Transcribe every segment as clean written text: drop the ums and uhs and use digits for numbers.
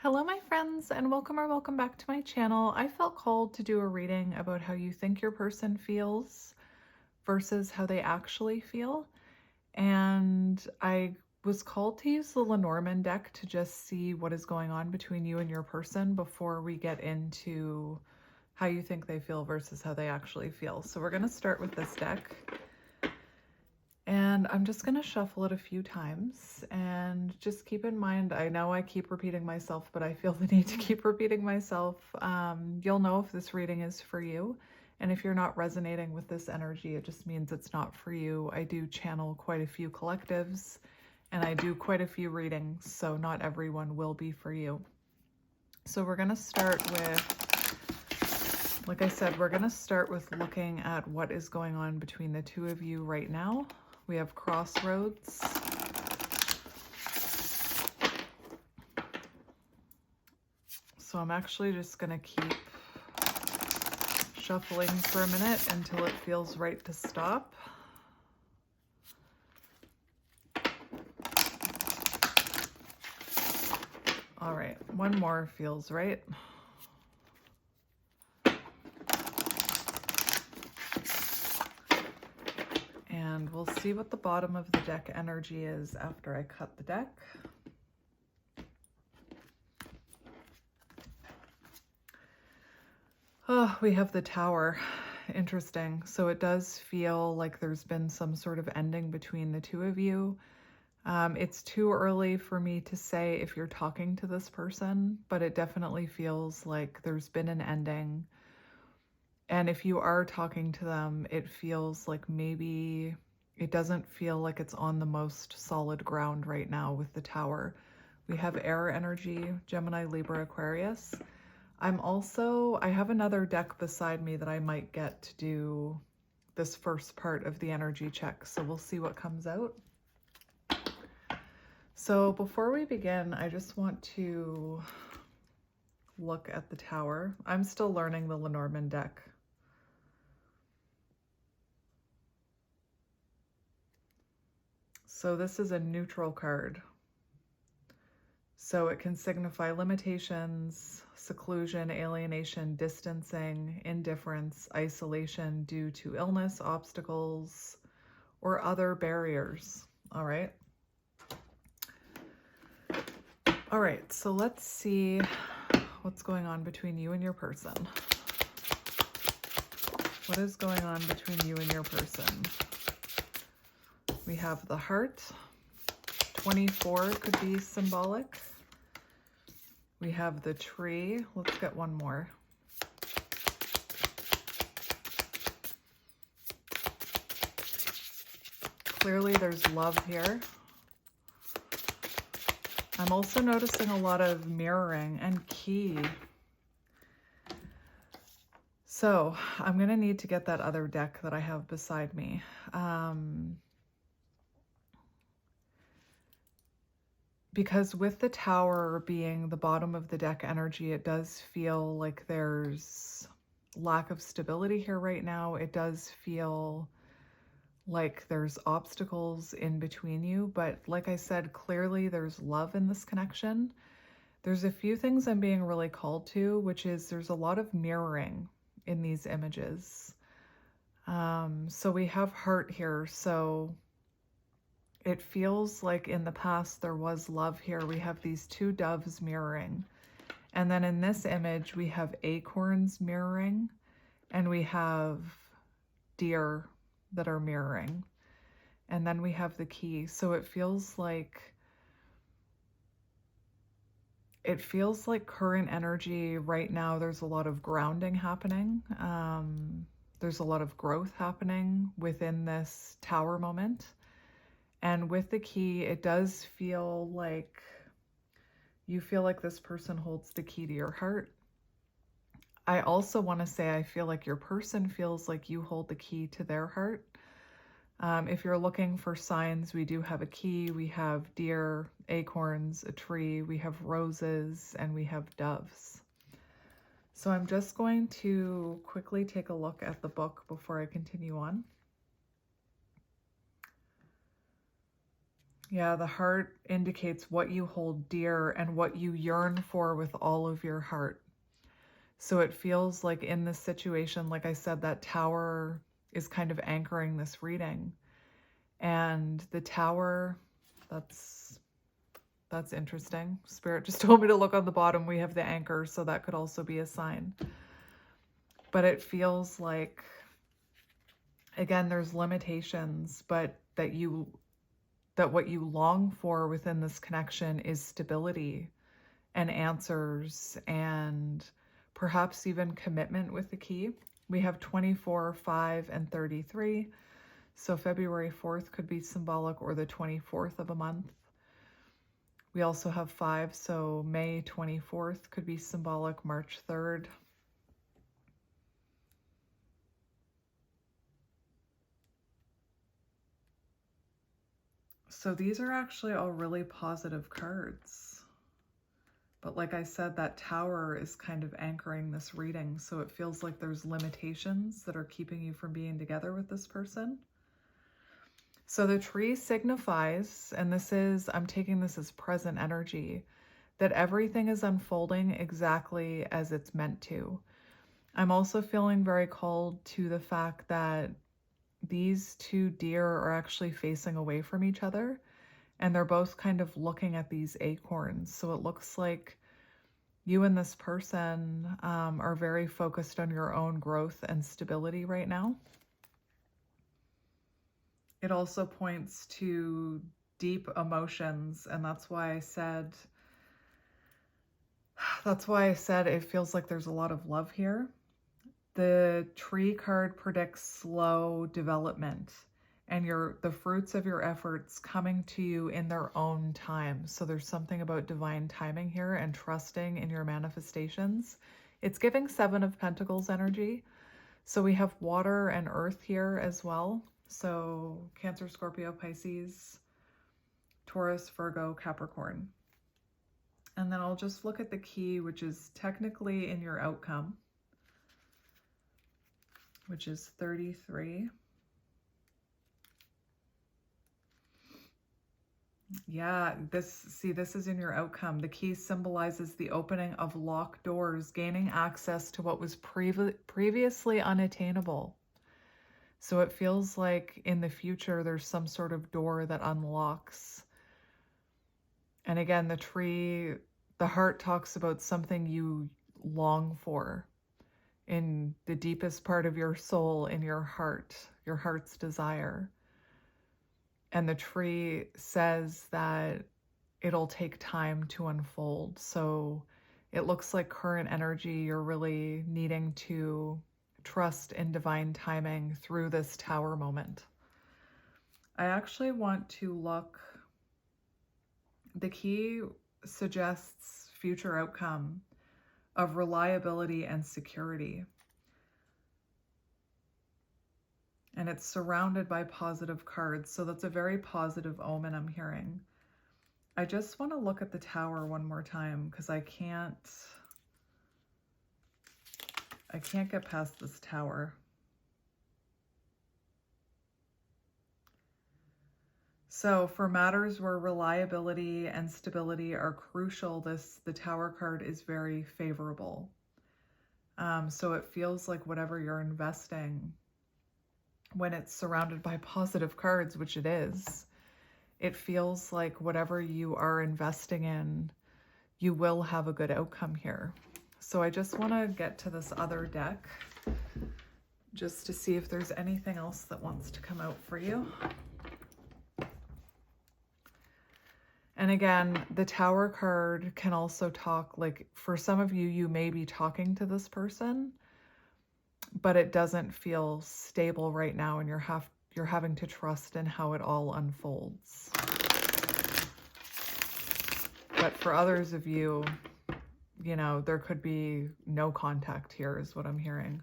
Hello, my friends, and welcome back to my channel. I felt called to do a reading about how you think your person feels versus how they actually feel. And I was called to use the Lenorman deck to just see what is going on between you and your person before we get into how you think they feel versus how they actually feel. So we're going to start with this deck. And I'm just going to shuffle it a few times, and just keep in mind, I know I keep repeating myself, but I feel the need to keep repeating myself. You'll know if this reading is for you, and if you're not resonating with this energy, it just means it's not for you. I do channel quite a few collectives, and I do quite a few readings, so not everyone will be for you. So we're going to start with, like I said, we're going to start with looking at what is going on between the two of you right now. We have crossroads. So I'm actually just going to keep shuffling for a minute until it feels right to stop. All right, one more feels right. And we'll see what the bottom of the deck energy is after I cut the deck. Oh, we have the Tower. Interesting. So it does feel like there's been some sort of ending between the two of you. It's too early for me to say if you're talking to this person, but it definitely feels like there's been an ending. And if you are talking to them, it feels like maybe it doesn't feel like it's on the most solid ground right now with the Tower. We have air energy, Gemini, Libra, Aquarius. I have another deck beside me that I might get to do this first part of the energy check. So we'll see what comes out. So before we begin, I just want to look at the Tower. I'm still learning the Lenorman deck. So this is a neutral card. So it can signify limitations, seclusion, alienation, distancing, indifference, isolation due to illness, obstacles, or other barriers. All right. All right, so let's see what's going on between you and your person. What is going on between you and your person? We have the Heart. 24 could be symbolic. We have the Tree. Let's get one more. Clearly there's love here. I'm also noticing a lot of mirroring and Key. So I'm going to need to get that other deck that I have beside me. Because with the Tower being the bottom of the deck energy, it does feel like there's lack of stability here right now. It does feel like there's obstacles in between you, but like I said, clearly there's love in this connection. There's a few things I'm being really called to, which is there's a lot of mirroring in these images. So we have Heart here, so it feels like in the past there was love here. We have these two doves mirroring. And then in this image, we have acorns mirroring, and we have deer that are mirroring. And then we have the Key. So it feels like current energy right now, there's a lot of grounding happening. There's a lot of growth happening within this Tower moment. And with the Key, it does feel like you feel like this person holds the key to your heart. I also want to say I feel like your person feels like you hold the key to their heart. If you're looking for signs, we do have a Key, we have deer, acorns, a tree, we have roses, and we have doves. So I'm just going to quickly take a look at the book before I continue on. Yeah, the heart indicates what you hold dear and what you yearn for with all of your heart. So it feels like in this situation, like I said, that tower is kind of anchoring this reading. And the tower, that's interesting. Spirit just told me to look on the bottom. We have the anchor, so that could also be a sign. But it feels like, again, there's limitations, but that what you long for within this connection is stability and answers and perhaps even commitment with the key. We have 24, 5, and 33. So February 4th could be symbolic, or the 24th of a month. We also have 5, so May 24th could be symbolic, March 3rd. So these are actually all really positive cards. But like I said, that tower is kind of anchoring this reading. So it feels like there's limitations that are keeping you from being together with this person. So the tree signifies, and this is, I'm taking this as present energy, that everything is unfolding exactly as it's meant to. I'm also feeling very called to the fact that these two deer are actually facing away from each other, and they're both kind of looking at these acorns. So it looks like you and this person are very focused on your own growth and stability right now. It also points to deep emotions, and that's why I said it feels like there's a lot of love here. The tree card predicts slow development and the fruits of your efforts coming to you in their own time. So there's something about divine timing here and trusting in your manifestations. It's giving 7 of Pentacles energy. So we have water and earth here as well. So Cancer, Scorpio, Pisces, Taurus, Virgo, Capricorn. And then I'll just look at the key, which is technically in your outcome, which is 33. Yeah, this is in your outcome. The key symbolizes the opening of locked doors, gaining access to what was previously unattainable. So it feels like in the future, there's some sort of door that unlocks. And again, the heart talks about something you long for in the deepest part of your soul, in your heart's desire. And the tree says that it'll take time to unfold. So it looks like current energy, you're really needing to trust in divine timing through this tower moment. I actually want to look, the key suggests future outcome of reliability and security. And it's surrounded by positive cards. So that's a very positive omen I'm hearing. I just want to look at the tower one more time because I can't get past this tower. So for matters where reliability and stability are crucial, the tower card is very favorable. So it feels like whatever you're investing, when it's surrounded by positive cards, which it is, it feels like whatever you are investing in, you will have a good outcome here. So I just want to get to this other deck just to see if there's anything else that wants to come out for you. And again, the tower card can also talk, like for some of you, you may be talking to this person, but it doesn't feel stable right now, and you're having to trust in how it all unfolds. But for others of you, you know, there could be no contact here is what I'm hearing.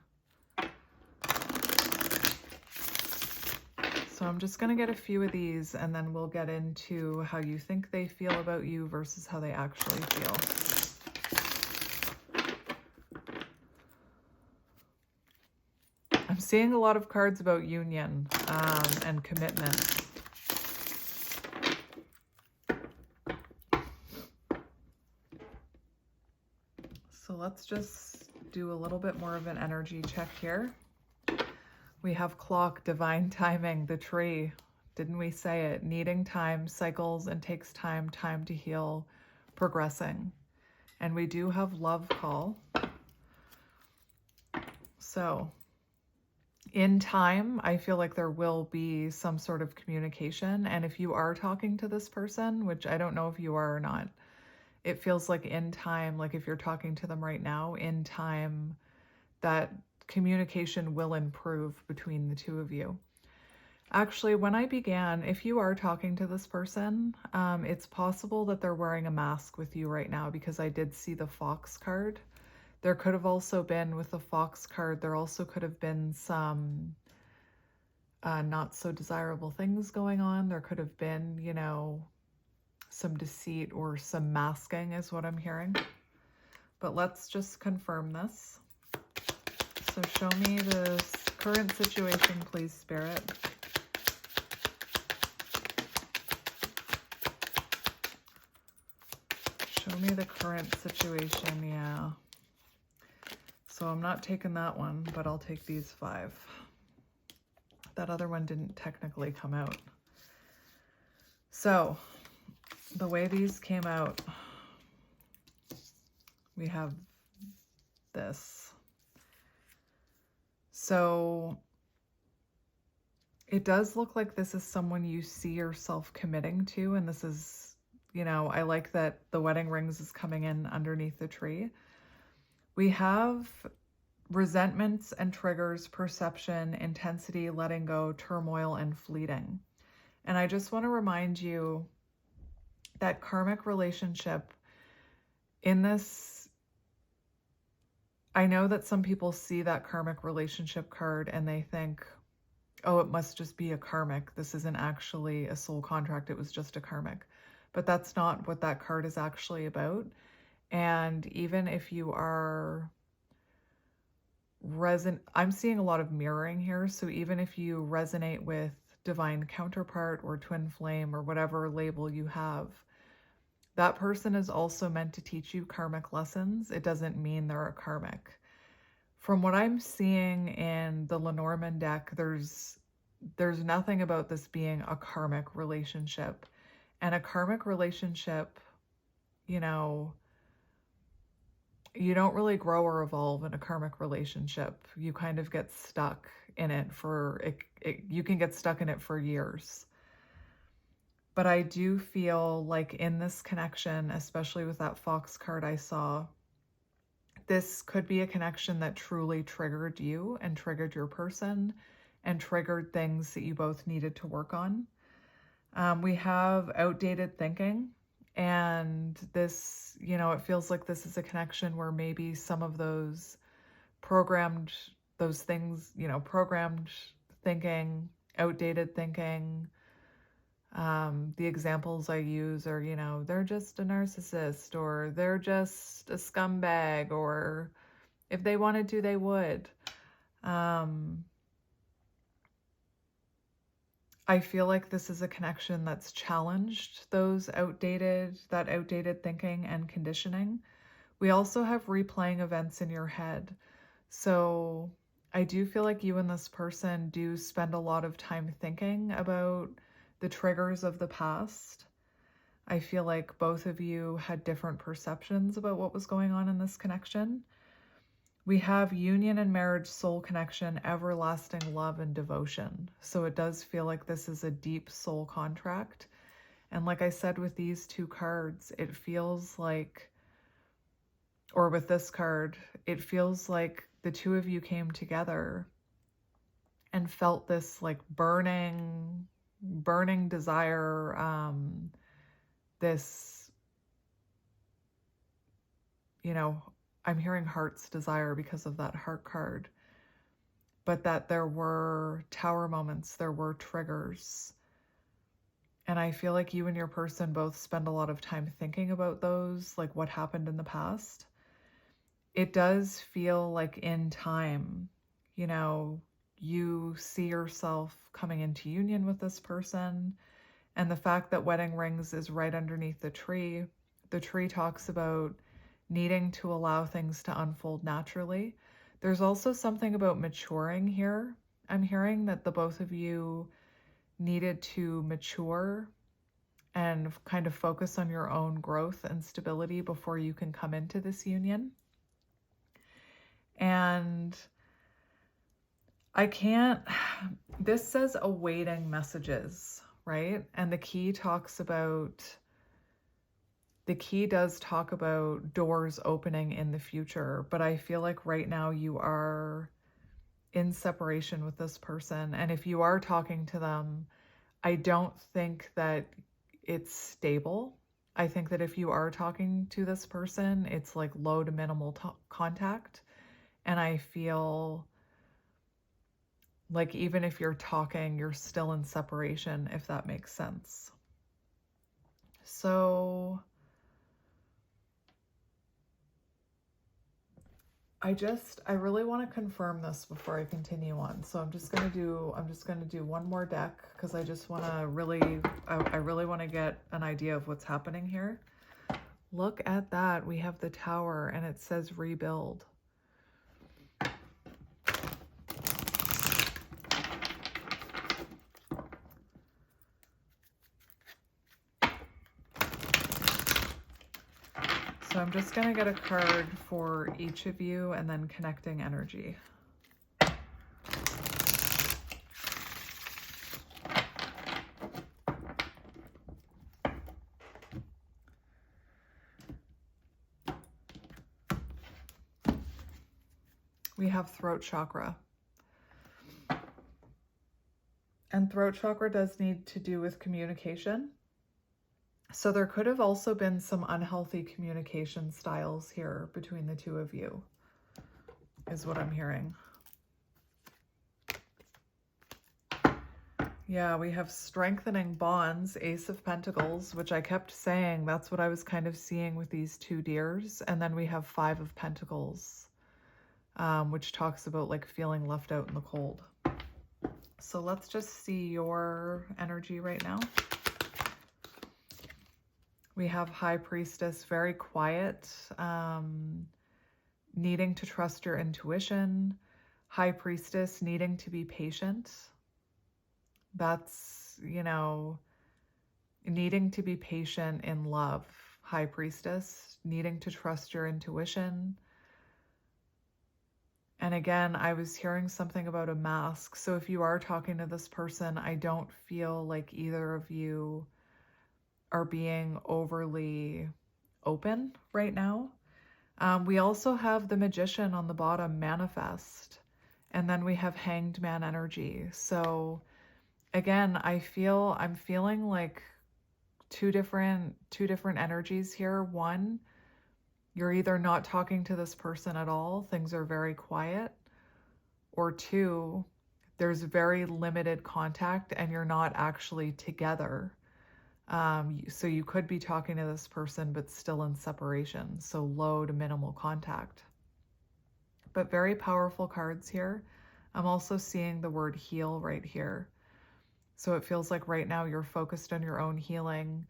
So I'm just going to get a few of these, and then we'll get into how you think they feel about you versus how they actually feel. I'm seeing a lot of cards about union and commitment. So let's just do a little bit more of an energy check here. We have clock, divine timing, the tree. Didn't we say it? Needing time, cycles, and takes time, time to heal, progressing. And we do have love call. So in time, I feel like there will be some sort of communication. And if you are talking to this person, which I don't know if you are or not, it feels like in time, like if you're talking to them right now, in time, that communication will improve between the two of you. Actually, when I began, if you are talking to this person, it's possible that they're wearing a mask with you right now, because I did see the fox card. There could have also been, with the fox card, there also could have been some not so desirable things going on. There could have been, you know, some deceit or some masking is what I'm hearing. But let's just confirm this. So show me the current situation, please, Spirit. Show me the current situation, yeah. So I'm not taking that one, but I'll take these 5. That other one didn't technically come out. So the way these came out, we have this. So it does look like this is someone you see yourself committing to, and this is, you know, I like that the wedding rings is coming in underneath the tree. We have resentments and triggers, perception, intensity, letting go, turmoil, and fleeting. And I just want to remind you that karmic relationship in this, I know that some people see that karmic relationship card and they think, oh, it must just be a karmic. This isn't actually a soul contract. It was just a karmic. But that's not what that card is actually about. And even if you are I'm seeing a lot of mirroring here. So even if you resonate with divine counterpart or twin flame or whatever label you have, that person is also meant to teach you karmic lessons. It doesn't mean they're a karmic. From what I'm seeing in the Lenorman deck, there's nothing about this being a karmic relationship. And a karmic relationship, you know, you don't really grow or evolve in a karmic relationship. You kind of get stuck in it you can get stuck in it for years. But I do feel like in this connection, especially with that fox card I saw, this could be a connection that truly triggered you and triggered your person and triggered things that you both needed to work on. We have outdated thinking. And this, you know, it feels like this is a connection where maybe some of those things, you know, programmed thinking, outdated thinking, the examples I use are, you know, they're just a narcissist, or they're just a scumbag, or if they wanted to, they would. I feel like this is a connection that's challenged that outdated thinking and conditioning. We also have replaying events in your head. So I do feel like you and this person do spend a lot of time thinking about the triggers of the past. I feel like both of you had different perceptions about what was going on in this connection. We have union and marriage, soul connection, everlasting love and devotion. So it does feel like this is a deep soul contract. And like I said, with these 2 cards, it feels like, or with this card, it feels like the 2 of you came together and felt this like burning desire, this, you know, I'm hearing heart's desire because of that heart card, but that there were tower moments, there were triggers. And I feel like you and your person both spend a lot of time thinking about those, like what happened in the past. It does feel like in time, you know, you see yourself coming into union with this person. And the fact that wedding rings is right underneath the tree talks about needing to allow things to unfold naturally. There's also something about maturing here. I'm hearing that the both of you needed to mature and kind of focus on your own growth and stability before you can come into this union. And this says awaiting messages, right? And the key does talk about doors opening in the future, but I feel like right now you are in separation with this person. And if you are talking to them, I don't think that it's stable. I think that if you are talking to this person, it's like low to minimal contact. And I feel like even if you're talking, you're still in separation, if that makes sense. So I really want to confirm this before I continue on. So I'm just gonna do one more deck because I really want to get an idea of what's happening here. Look at that. We have the Tower and it says rebuild. So I'm just going to get a card for each of you and then connecting energy. We have throat chakra. And throat chakra does need to do with communication. So there could have also been some unhealthy communication styles here between the two of you, is what I'm hearing. Yeah, we have strengthening bonds, Ace of Pentacles, which I kept saying, that's what I was kind of seeing with these two deers. And then we have Five of Pentacles, which talks about like feeling left out in the cold. So let's just see your energy right now. We have High Priestess, very quiet, needing to trust your intuition. High Priestess, needing to be patient. That's, needing to be patient in love. High Priestess, needing to trust your intuition. And again, I was hearing something about a mask. So if you are talking to this person, I don't feel like either of you are being overly open right now. We also have the Magician on the bottom, manifest. And then we have Hanged Man energy. So again, I'm feeling like two different energies here. One, you're either not talking to this person at all, things are very quiet, or two, there's very limited contact and you're not actually together. So you could be talking to this person, but still in separation. So low to minimal contact, but very powerful cards here. I'm also seeing the word heal right here. So it feels like right now you're focused on your own healing.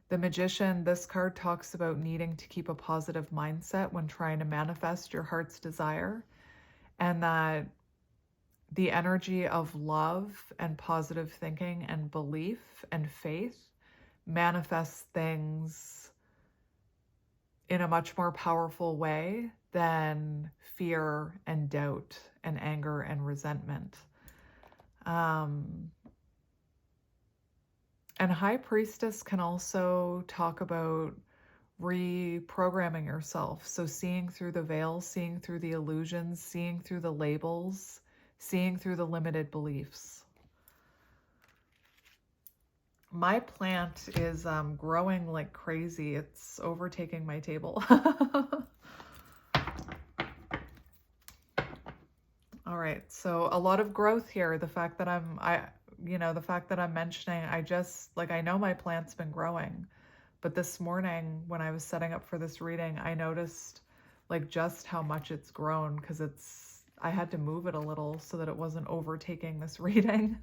The Magician, this card talks about needing to keep a positive mindset when trying to manifest your heart's desire, and that the energy of love and positive thinking and belief and faith manifests things in a much more powerful way than fear and doubt and anger and resentment. And High Priestess can also talk about reprogramming yourself. So seeing through the veil, seeing through the illusions, seeing through the labels, seeing through the limited beliefs. My plant is growing like crazy. It's overtaking my table. All right, so a lot of growth here. The fact that I'm mentioning, I know my plant's been growing, but this morning when I was setting up for this reading, I noticed like just how much it's grown, because I had to move it a little so that it wasn't overtaking this reading.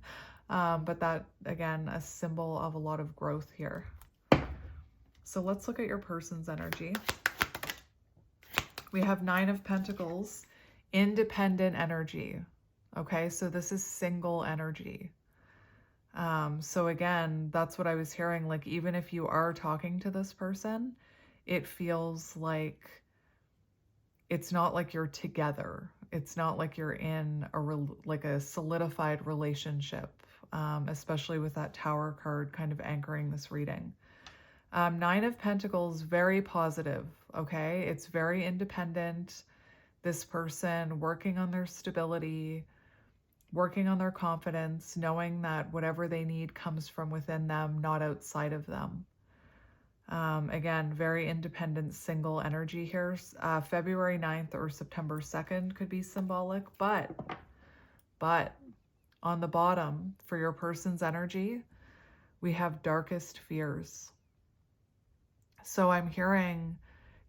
But that, again, a symbol of a lot of growth here. So let's look at your person's energy. We have Nine of Pentacles, independent energy. Okay, so this is single energy. So again, that's what I was hearing. Like, even if you are talking to this person, it feels like it's not like you're together. It's not like you're in like a solidified relationship, especially with that Tower card kind of anchoring this reading. Nine of Pentacles, very positive, okay? It's very independent. This person working on their stability, working on their confidence, knowing that whatever they need comes from within them, not outside of them. Again, very independent single energy here. February 9th or September 2nd could be symbolic, but on the bottom for your person's energy, we have darkest fears. So I'm hearing,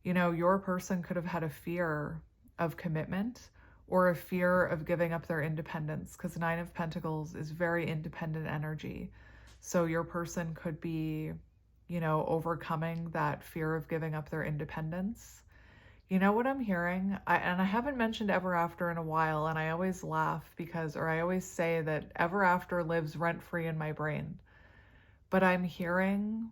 you know, your person could have had a fear of commitment or a fear of giving up their independence, because Nine of Pentacles is very independent energy. So your person could be, you know, overcoming that fear of giving up their independence. You know what I'm hearing? And I haven't mentioned ever after in a while, and I always laugh because, or I always say that ever after lives rent-free in my brain. But I'm hearing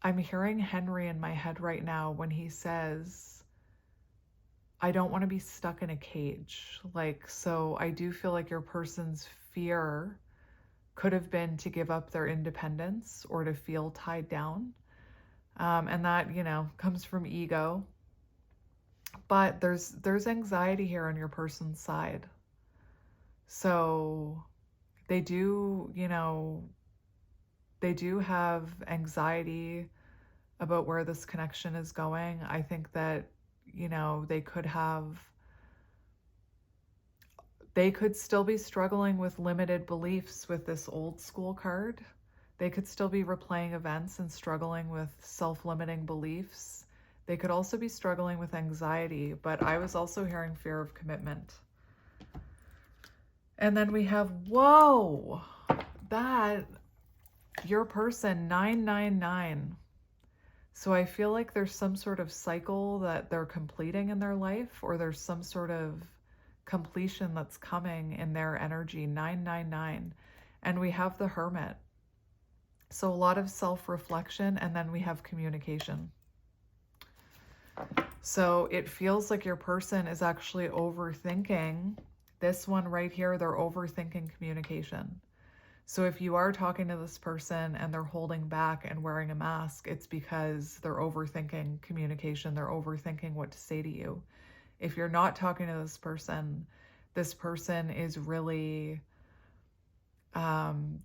Henry in my head right now when he says, I don't want to be stuck in a cage. Like, so I do feel like your person's fear could have been to give up their independence or to feel tied down. And that, you know, comes from ego. But there's anxiety here on your person's side. So they do, you know, they do have anxiety about where this connection is going. I think that, you know, they could still be struggling with limited beliefs with this old school card. They could still be replaying events and struggling with self-limiting beliefs. They could also be struggling with anxiety, but I was also hearing fear of commitment. And then we have, whoa, that, your person, 999. So I feel like there's some sort of cycle that they're completing in their life, or there's some sort of completion that's coming in their energy, 999. And we have the Hermit. So a lot of self-reflection, and then we have communication. So it feels like your person is actually overthinking. This one right here, they're overthinking communication. So if you are talking to this person and they're holding back and wearing a mask, it's because they're overthinking communication. They're overthinking what to say to you. If you're not talking to this person is really,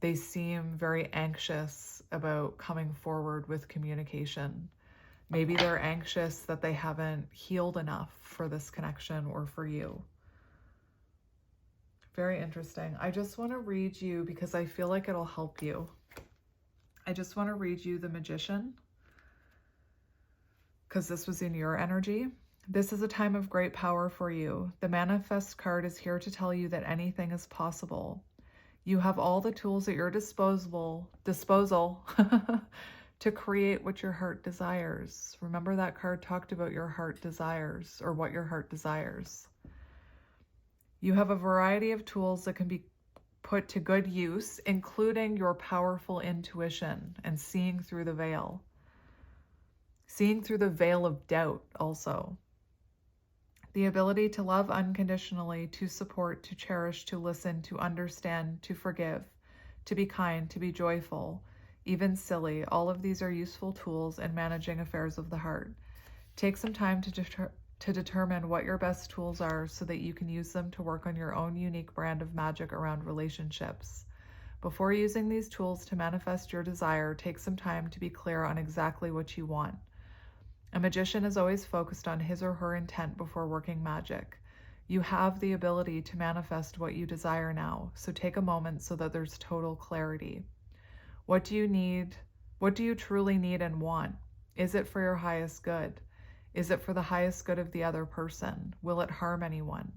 they seem very anxious about coming forward with communication. Maybe they're anxious that they haven't healed enough for this connection or for you. Very interesting. I just want to read you, because I feel like it'll help you. I just want to read you the Magician, because this was in your energy. This is a time of great power for you. The Manifest card is here to tell you that anything is possible. You have all the tools at your disposal to create what your heart desires. Remember that card talked about your heart desires, or what your heart desires. You have a variety of tools that can be put to good use, including your powerful intuition and seeing through the veil. Seeing through the veil of doubt also. The ability to love unconditionally, to support, to cherish, to listen, to understand, to forgive, to be kind, to be joyful, even silly. All of these are useful tools in managing affairs of the heart. Take some time to determine what your best tools are so that you can use them to work on your own unique brand of magic around relationships. Before using these tools to manifest your desire, take some time to be clear on exactly what you want. A magician is always focused on his or her intent before working magic. You have the ability to manifest what you desire now, so take a moment so that there's total clarity. What do you need? What do you truly need and want? Is it for your highest good? Is it for the highest good of the other person? Will it harm anyone?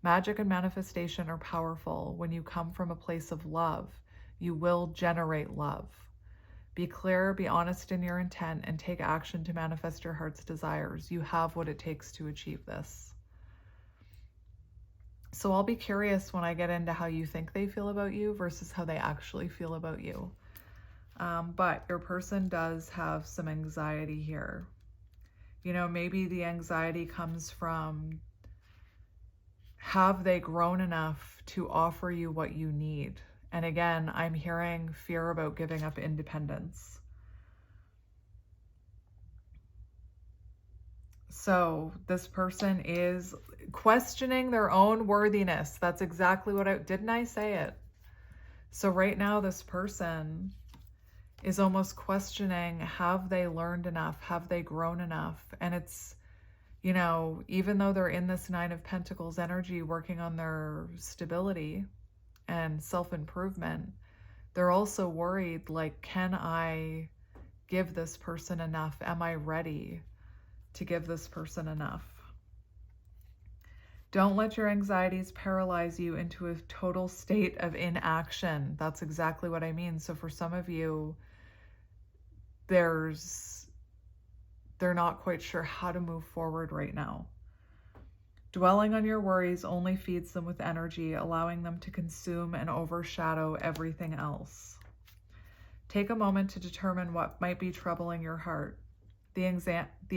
Magic and manifestation are powerful. When you come from a place of love, you will generate love. Be clear, be honest in your intent, and take action to manifest your heart's desires. You have what it takes to achieve this. So I'll be curious when I get into how you think they feel about you versus how they actually feel about you. But your person does have some anxiety here. You know, maybe the anxiety comes from, have they grown enough to offer you what you need? And again, I'm hearing fear about giving up independence. So this person is questioning their own worthiness. That's exactly what didn't I say it? So right now, this person is almost questioning, have they learned enough? Have they grown enough? And it's, you know, even though they're in this Nine of Pentacles energy, working on their stability and self-improvement, they're also worried, like, can I give this person enough? Am I ready to give this person enough? Don't let your anxieties paralyze you into a total state of inaction. That's exactly what I mean. So for some of you, they're not quite sure how to move forward right now. Dwelling on your worries only feeds them with energy, allowing them to consume and overshadow everything else. Take a moment to determine what might be troubling your heart. The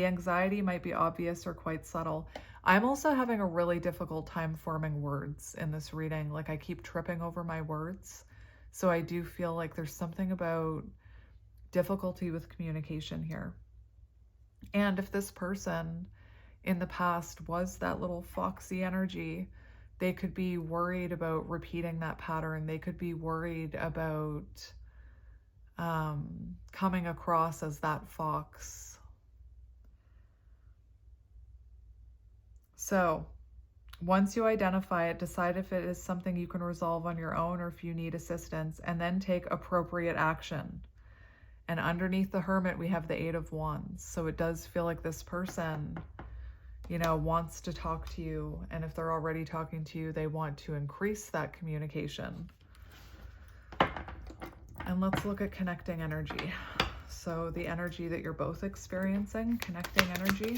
anxiety might be obvious or quite subtle. I'm also having a really difficult time forming words in this reading. Like, I keep tripping over my words. So I do feel like there's something about difficulty with communication here. And if this person in the past was that little foxy energy, they could be worried about repeating that pattern. They could be worried about coming across as that fox. So once you identify it, decide if it is something you can resolve on your own or if you need assistance, and then take appropriate action. And underneath the Hermit, we have the Eight of Wands. So it does feel like this person, you know, wants to talk to you. And if they're already talking to you, they want to increase that communication. And let's look at connecting energy. So the energy that you're both experiencing, connecting energy.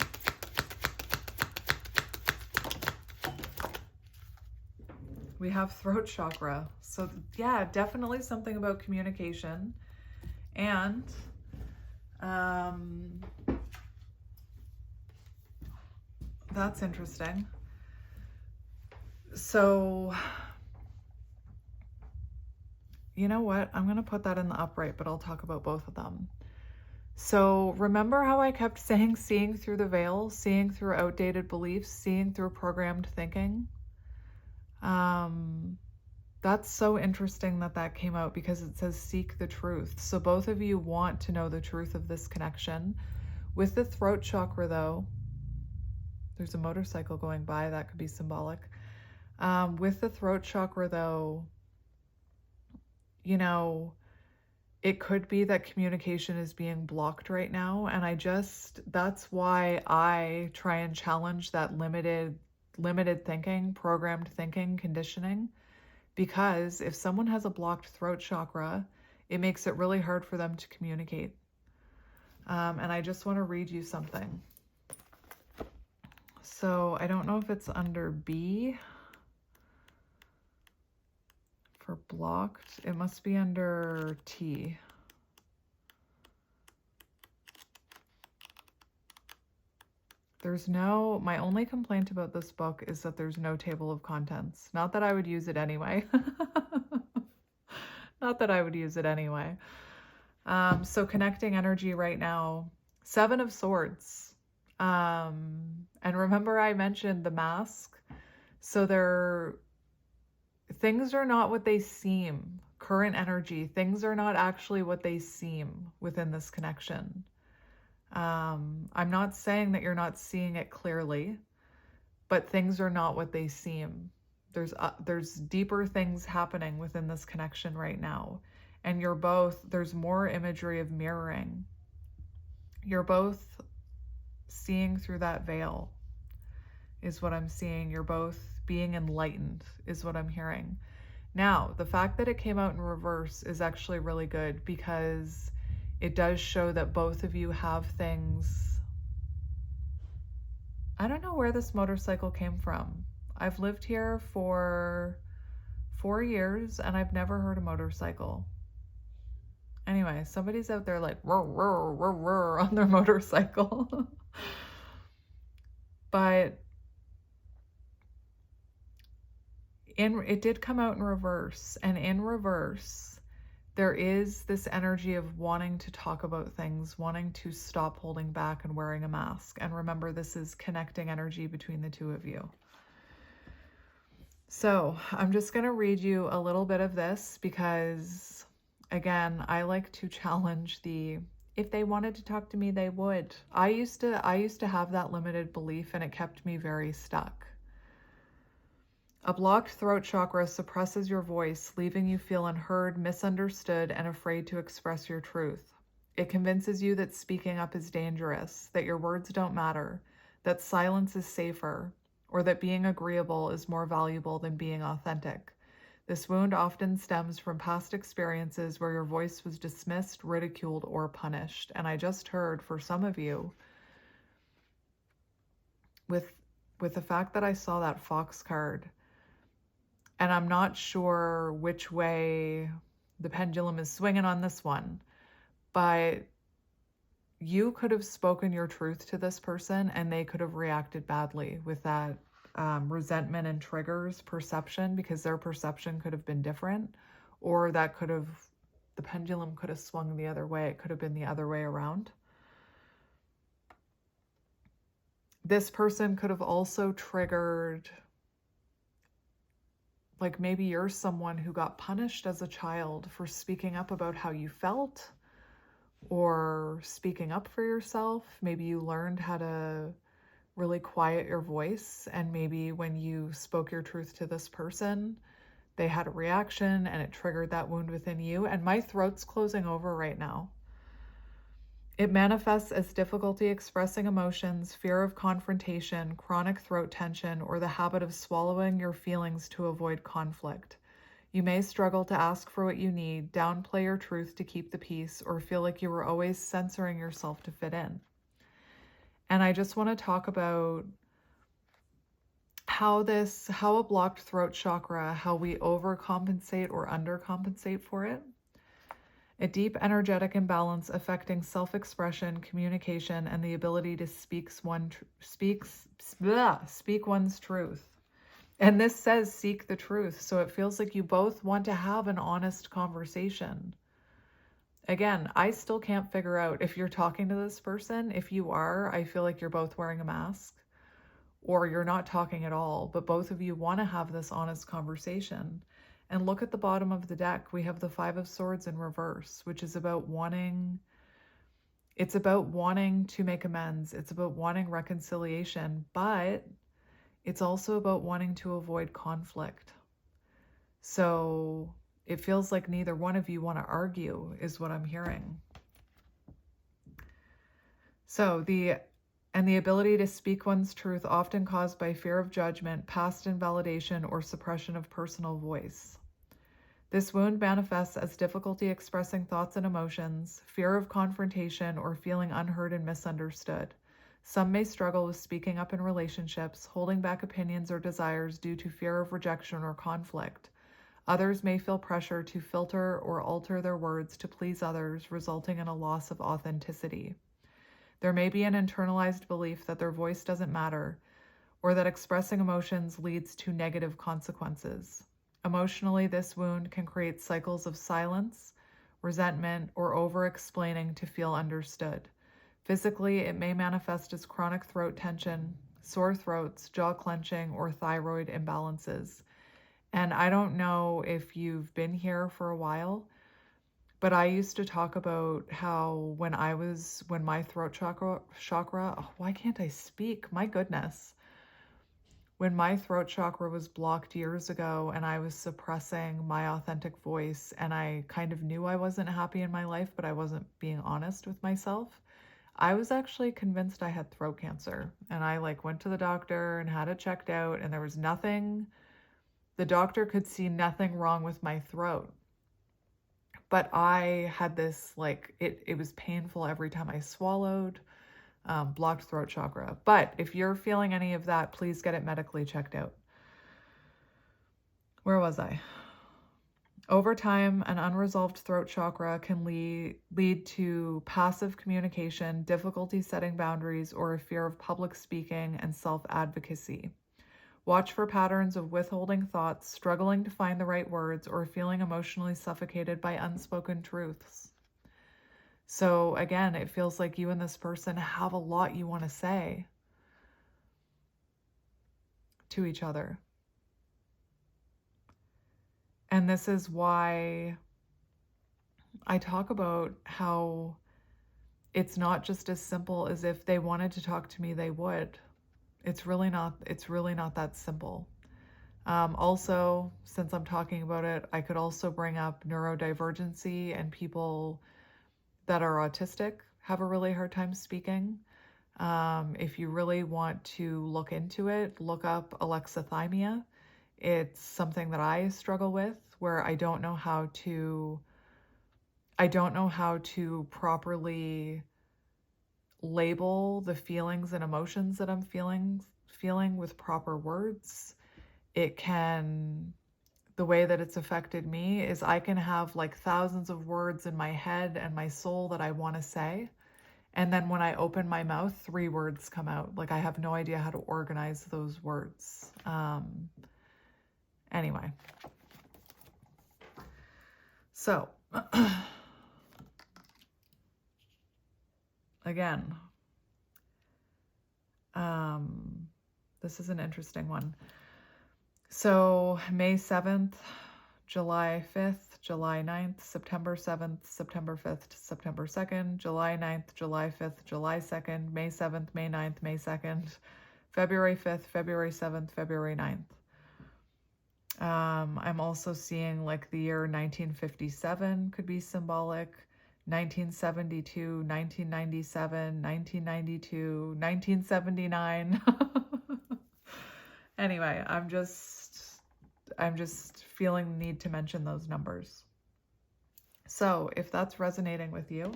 We have throat chakra. So yeah, definitely something about communication. And that's interesting. So you know what? I'm going to put that in the upright, but I'll talk about both of them. So remember how I kept saying seeing through the veil, seeing through outdated beliefs, seeing through programmed thinking? That's so interesting that came out, because it says seek the truth. So both of you want to know the truth of this connection. With the throat chakra, though, there's a motorcycle going by. That could be symbolic. With the throat chakra, though, you know, it could be that communication is being blocked right now. And that's why I try and challenge that limited thinking, programmed thinking, conditioning. Because if someone has a blocked throat chakra, it makes it really hard for them to communicate. And I just want to read you something. So I don't know if it's under B for blocked. It must be under T. My only complaint about this book is that there's no table of contents. Not that I would use it anyway. Not that I would use it anyway. So connecting energy right now, Seven of Swords. And remember I mentioned the mask. So things are not what they seem. Current energy, things are not actually what they seem within this connection. I'm not saying that you're not seeing it clearly, but things are not what they seem. There's deeper things happening within this connection right now. And there's more imagery of mirroring. You're both seeing through that veil is what I'm seeing. You're both being enlightened is what I'm hearing. Now, the fact that it came out in reverse is actually really good, because It does show that both of you have things. I don't know where this motorcycle came from. I've lived here for 4 years and I've never heard a motorcycle. Anyway, somebody's out there like roar, roar, roar, roar on their motorcycle. But it did come out in reverse, and in reverse there is this energy of wanting to talk about things, wanting to stop holding back and wearing a mask. And remember, this is connecting energy between the two of you. So I'm just going to read you a little bit of this because, again, I like to challenge if they wanted to talk to me, they would. I used to have that limited belief, and it kept me very stuck. A blocked throat chakra suppresses your voice, leaving you feel unheard, misunderstood, and afraid to express your truth. It convinces you that speaking up is dangerous, that your words don't matter, that silence is safer, or that being agreeable is more valuable than being authentic. This wound often stems from past experiences where your voice was dismissed, ridiculed, or punished. And I just heard, for some of you, with the fact that I saw that fox card, and I'm not sure which way the pendulum is swinging on this one, but you could have spoken your truth to this person and they could have reacted badly with that resentment and triggers perception, because their perception could have been different, or the pendulum could have swung the other way. It could have been the other way around. This person could have also triggered, like maybe you're someone who got punished as a child for speaking up about how you felt or speaking up for yourself. Maybe you learned how to really quiet your voice, and maybe when you spoke your truth to this person, they had a reaction and it triggered that wound within you. And my throat's closing over right now. It manifests as difficulty expressing emotions, fear of confrontation, chronic throat tension, or the habit of swallowing your feelings to avoid conflict. You may struggle to ask for what you need, downplay your truth to keep the peace, or feel like you were always censoring yourself to fit in. And I just want to talk about how a blocked throat chakra, how we overcompensate or undercompensate for it. A deep energetic imbalance affecting self-expression, communication, and the ability to speak one's truth. And this says seek the truth, so it feels like you both want to have an honest conversation. Again, I still can't figure out if you're talking to this person. If you are, I feel like you're both wearing a mask, or you're not talking at all, but both of you want to have this honest conversation. And look at the bottom of the deck. We have the Five of Swords in reverse, which is about wanting to make amends. It's about wanting reconciliation, but it's also about wanting to avoid conflict. So it feels like neither one of you want to argue, is what I'm hearing. So the ability to speak one's truth, often caused by fear of judgment, past invalidation, or suppression of personal voice. This wound manifests as difficulty expressing thoughts and emotions, fear of confrontation, or feeling unheard and misunderstood. Some may struggle with speaking up in relationships, holding back opinions or desires due to fear of rejection or conflict. Others may feel pressure to filter or alter their words to please others, resulting in a loss of authenticity. There may be an internalized belief that their voice doesn't matter, or that expressing emotions leads to negative consequences. Emotionally, this wound can create cycles of silence, resentment, or over-explaining to feel understood. Physically, it may manifest as chronic throat tension, sore throats, jaw clenching, or thyroid imbalances. And I don't know if you've been here for a while, but I used to talk about how when my throat chakra, oh, why can't I speak? My goodness. When my throat chakra was blocked years ago and I was suppressing my authentic voice, and I kind of knew I wasn't happy in my life, but I wasn't being honest with myself, I was actually convinced I had throat cancer. And I went to the doctor and had it checked out, and there was nothing, the doctor could see nothing wrong with my throat. but I had this, like, it was painful every time I swallowed, blocked throat chakra. But if you're feeling any of that, please get it medically checked out. Where was I? Over time, an unresolved throat chakra can lead to passive communication, difficulty setting boundaries, or a fear of public speaking and self-advocacy. Watch for patterns of withholding thoughts, struggling to find the right words, or feeling emotionally suffocated by unspoken truths. So again, it feels like you and this person have a lot you want to say to each other. And this is why I talk about how it's not just as simple as if they wanted to talk to me, they would. It's really not that simple. Also, since I'm talking about it, I could also bring up neurodivergency, and people that are autistic have a really hard time speaking. If you really want to look into it, look up alexithymia. It's something that I struggle with, where I don't know how to properly label the feelings and emotions that I'm feeling with proper words. The way that it's affected me is I can have like thousands of words in my head and my soul that I want to say. And then when I open my mouth, 3 words come out. Like I have no idea how to organize those words. Anyway. So, again, this is an interesting one. So May 7th, July 5th, July 9th, September 7th, September 5th, September 2nd, July 9th, July 5th, July 2nd, May 7th, May 9th, May 2nd, February 5th, February 7th, February 9th. I'm also seeing like the year 1957 could be symbolic, 1972, 1997, 1992, 1979. Anyway, I'm just feeling the need to mention those numbers. So if that's resonating with you,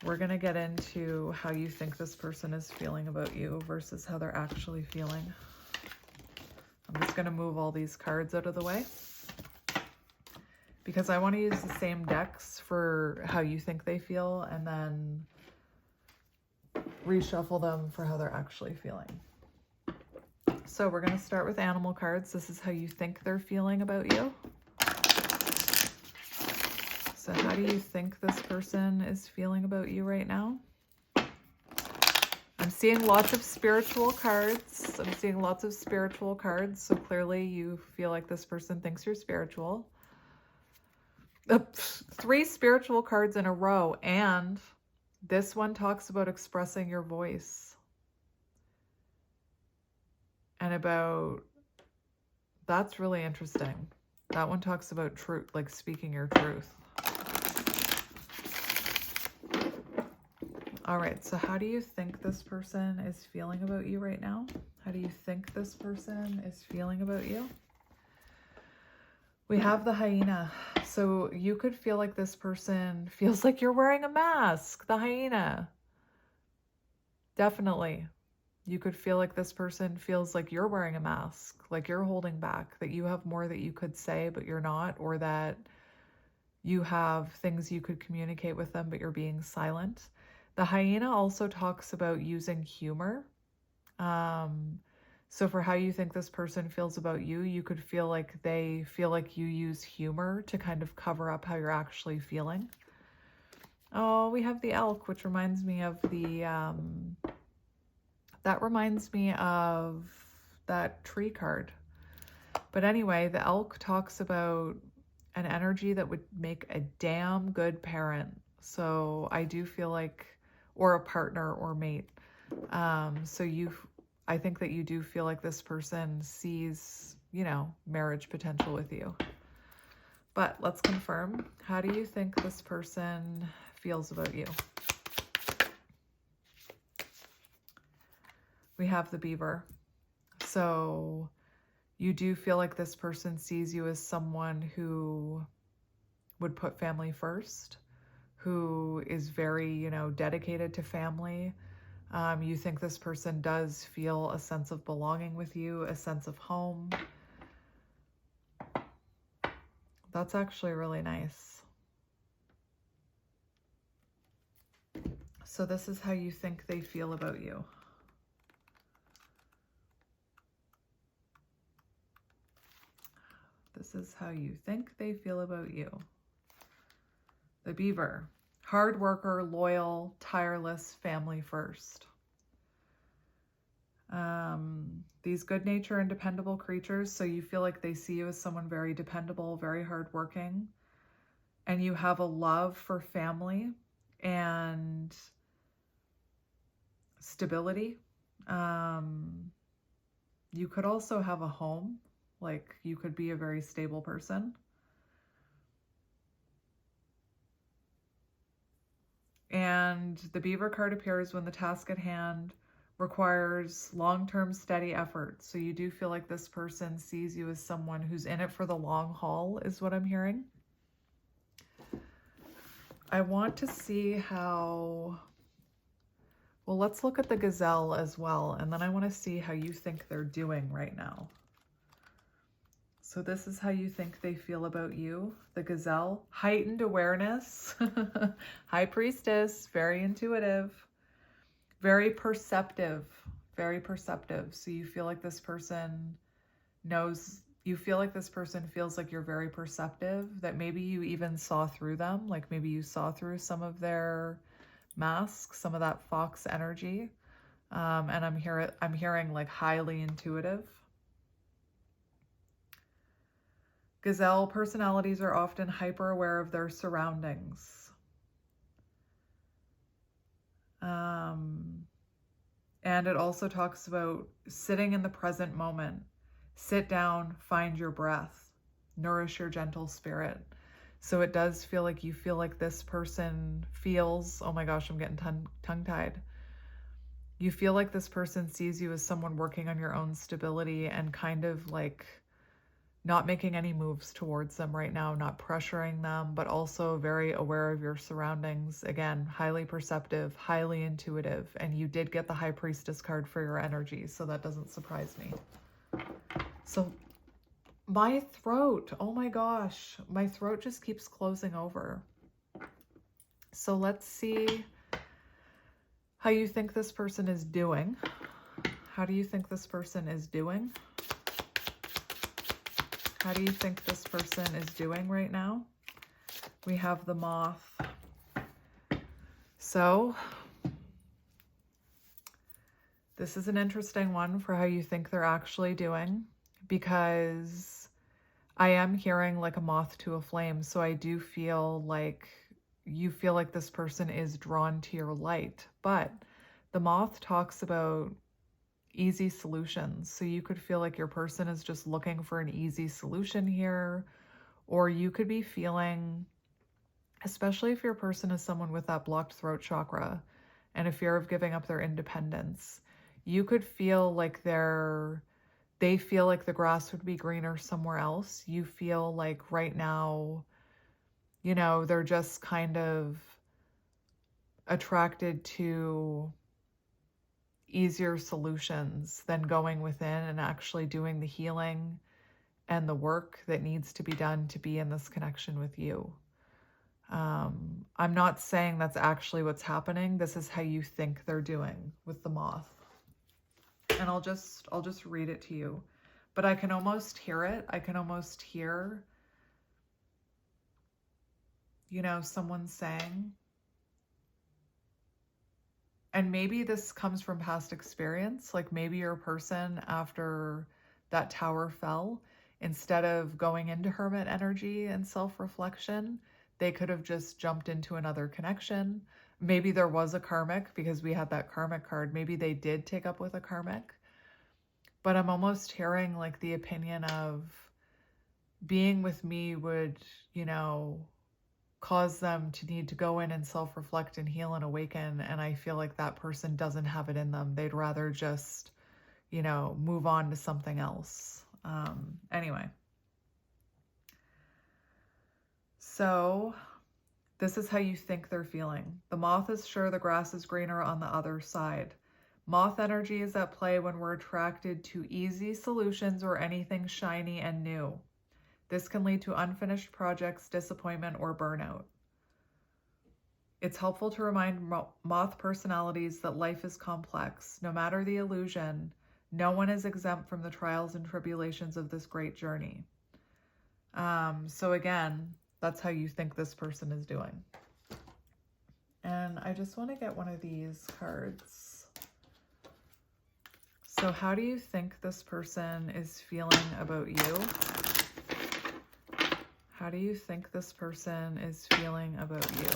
we're going to get into how you think this person is feeling about you versus how they're actually feeling. I'm just going to move all these cards out of the way because I want to use the same decks for how you think they feel and then reshuffle them for how they're actually feeling. So we're going to start with animal cards. This is how you think they're feeling about you. So how do you think this person is feeling about you right now? I'm seeing lots of spiritual cards. So clearly you feel like this person thinks you're spiritual. 3 spiritual cards in a row. And this one talks about expressing your voice. And that's really interesting. That one talks about truth, like speaking your truth. All right, so how do you think this person is feeling about you right now? How do you think this person is feeling about you? We have the hyena. So you could feel like this person feels like you're wearing a mask. The hyena. Definitely. You could feel like this person feels like you're wearing a mask, like you're holding back, that you have more that you could say, but you're not, or that you have things you could communicate with them, but you're being silent. The hyena also talks about using humor. So for how you think this person feels about you, you could feel like they feel like you use humor to kind of cover up how you're actually feeling. Oh, we have the elk, which reminds me of that tree card. But anyway, the elk talks about an energy that would make a damn good parent. So I do feel like, or a partner or mate. I think that you do feel like this person sees, marriage potential with you. But let's confirm. How do you think this person feels about you? We have the beaver. So you do feel like this person sees you as someone who would put family first, who is very, dedicated to family. You think this person does feel a sense of belonging with you, a sense of home. That's actually really nice. So this is how you think they feel about you. This is how you think they feel about you. The Beaver. Hard worker, loyal, tireless, family first. These good nature and dependable creatures, so you feel like they see you as someone very dependable, very hardworking, and you have a love for family and stability. You could also have a home, like you could be a very stable person. And the Beaver card appears when the task at hand requires long-term steady effort. So you do feel like this person sees you as someone who's in it for the long haul, is what I'm hearing. I want to see how... Well, let's look at the Gazelle as well, and then I want to see how you think they're doing right now. So this is how you think they feel about you. The Gazelle, heightened awareness, High Priestess, very intuitive, very perceptive, very perceptive. So you feel like this person knows, you feel like this person feels like you're very perceptive, that maybe you even saw through them, like maybe you saw through some of their masks, some of that fox energy. And I'm hearing like highly intuitive. Gazelle personalities are often hyper aware of their surroundings. And it also talks about sitting in the present moment. Sit down, find your breath, nourish your gentle spirit. So it does feel like you feel like this person feels, oh my gosh, I'm getting tongue-tied. You feel like this person sees you as someone working on your own stability and kind of like not making any moves towards them right now, not pressuring them, but also very aware of your surroundings. Again, highly perceptive, highly intuitive, and you did get the High Priestess card for your energy, so that doesn't surprise me. So my throat, oh my gosh, my throat just keeps closing over. So let's see how you think this person is doing. How do you think this person is doing? How do you think this person is doing right now? We have the Moth. So this is an interesting one for how you think they're actually doing, because I am hearing like a moth to a flame. So I do feel like you feel like this person is drawn to your light, but the Moth talks about easy solutions. So you could feel like your person is just looking for an easy solution here, or you could be feeling, especially if your person is someone with that blocked throat chakra and a fear of giving up their independence, you could feel like they feel like the grass would be greener somewhere else. You feel like right now, they're just kind of attracted to easier solutions than going within and actually doing the healing and the work that needs to be done to be in this connection with you. I'm not saying that's actually what's happening. This is how you think they're doing with the Moth. And I'll just read it to you. But I can almost hear it. I can almost hear, someone saying, and maybe this comes from past experience, like maybe your person, after that tower fell, instead of going into hermit energy and self-reflection, they could have just jumped into another connection. Maybe there was a karmic, because we had that karmic card. Maybe they did take up with a karmic. But I'm almost hearing like the opinion of being with me would, cause them to need to go in and self-reflect and heal and awaken. And I feel like that person doesn't have it in them. They'd rather just, move on to something else. Anyway. So this is how you think they're feeling. The moth is sure the grass is greener on the other side. Moth energy is at play when we're attracted to easy solutions or anything shiny and new. This can lead to unfinished projects, disappointment, or burnout. It's helpful to remind moth personalities that life is complex. No matter the illusion, no one is exempt from the trials and tribulations of this great journey. So again, that's how you think this person is doing. And I just want to get one of these cards. So how do you think this person is feeling about you? How do you think this person is feeling about you?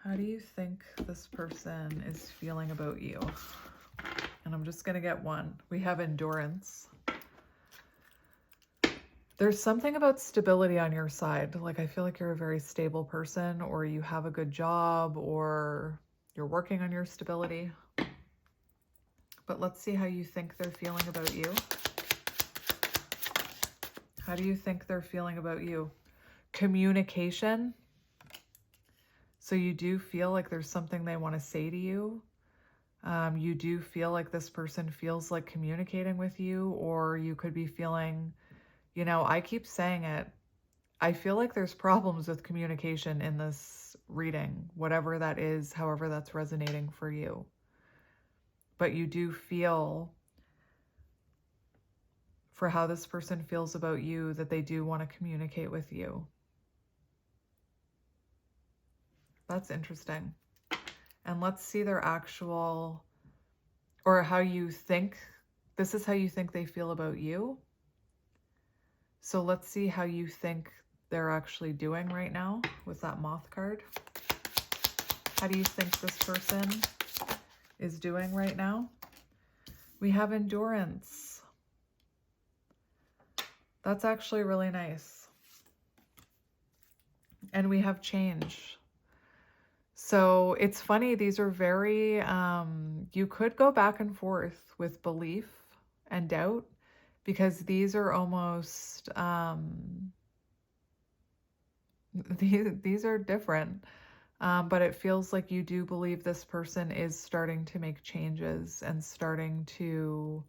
How do you think this person is feeling about you? And I'm just going to get one. We have endurance. There's something about stability on your side. Like, I feel like you're a very stable person, or you have a good job, or you're working on your stability. But let's see how you think they're feeling about you. How do you think they're feeling about you? Communication. So you do feel like there's something they want to say to you. You do feel like this person feels like communicating with you, or you could be feeling, you know, I keep saying it, I feel like there's problems with communication in this reading, whatever that is, however that's resonating for you. But you do feel, for how this person feels about you, that they do want to communicate with you. That's interesting. And let's see their actual, or how you think, this is how you think they feel about you. So let's see how you think they're actually doing right now with that moth card. How do you think this person is doing right now? We have endurance. That's actually really nice. And we have change. So it's funny, these are very, you could go back and forth with belief and doubt, because these are almost, these are different, but it feels like you do believe this person is starting to make changes and starting to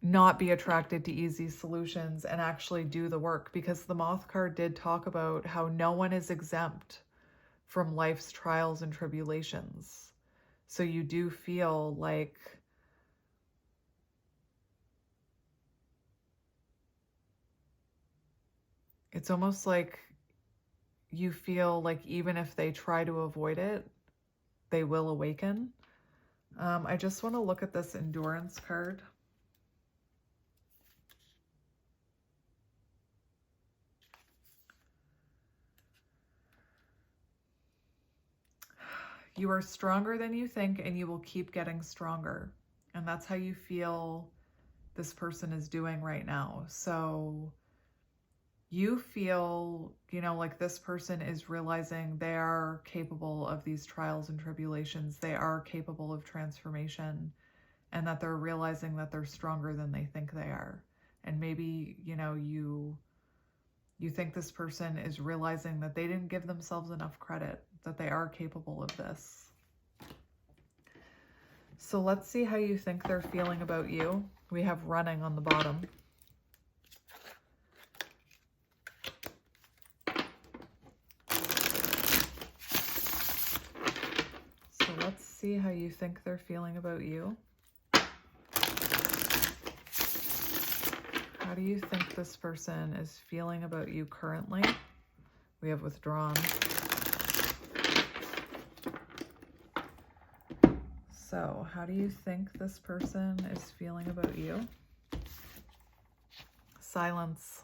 not be attracted to easy solutions and actually do the work, because the moth card did talk about how no one is exempt from life's trials and tribulations. So you do feel like it's almost like you feel like even if they try to avoid it, they will awaken. I just want to look at this endurance card. You are stronger than you think, and you will keep getting stronger. And that's how you feel this person is doing right now. So you feel, you know, like this person is realizing they are capable of these trials and tribulations. They are capable of transformation, and that they're realizing that they're stronger than they think they are. And maybe, you know, you think this person is realizing that they didn't give themselves enough credit, that they are capable of this. So let's see how you think they're feeling about you. We have running on the bottom. So let's see how you think they're feeling about you. How do you think this person is feeling about you currently? We have withdrawn. So how do you think this person is feeling about you? Silence.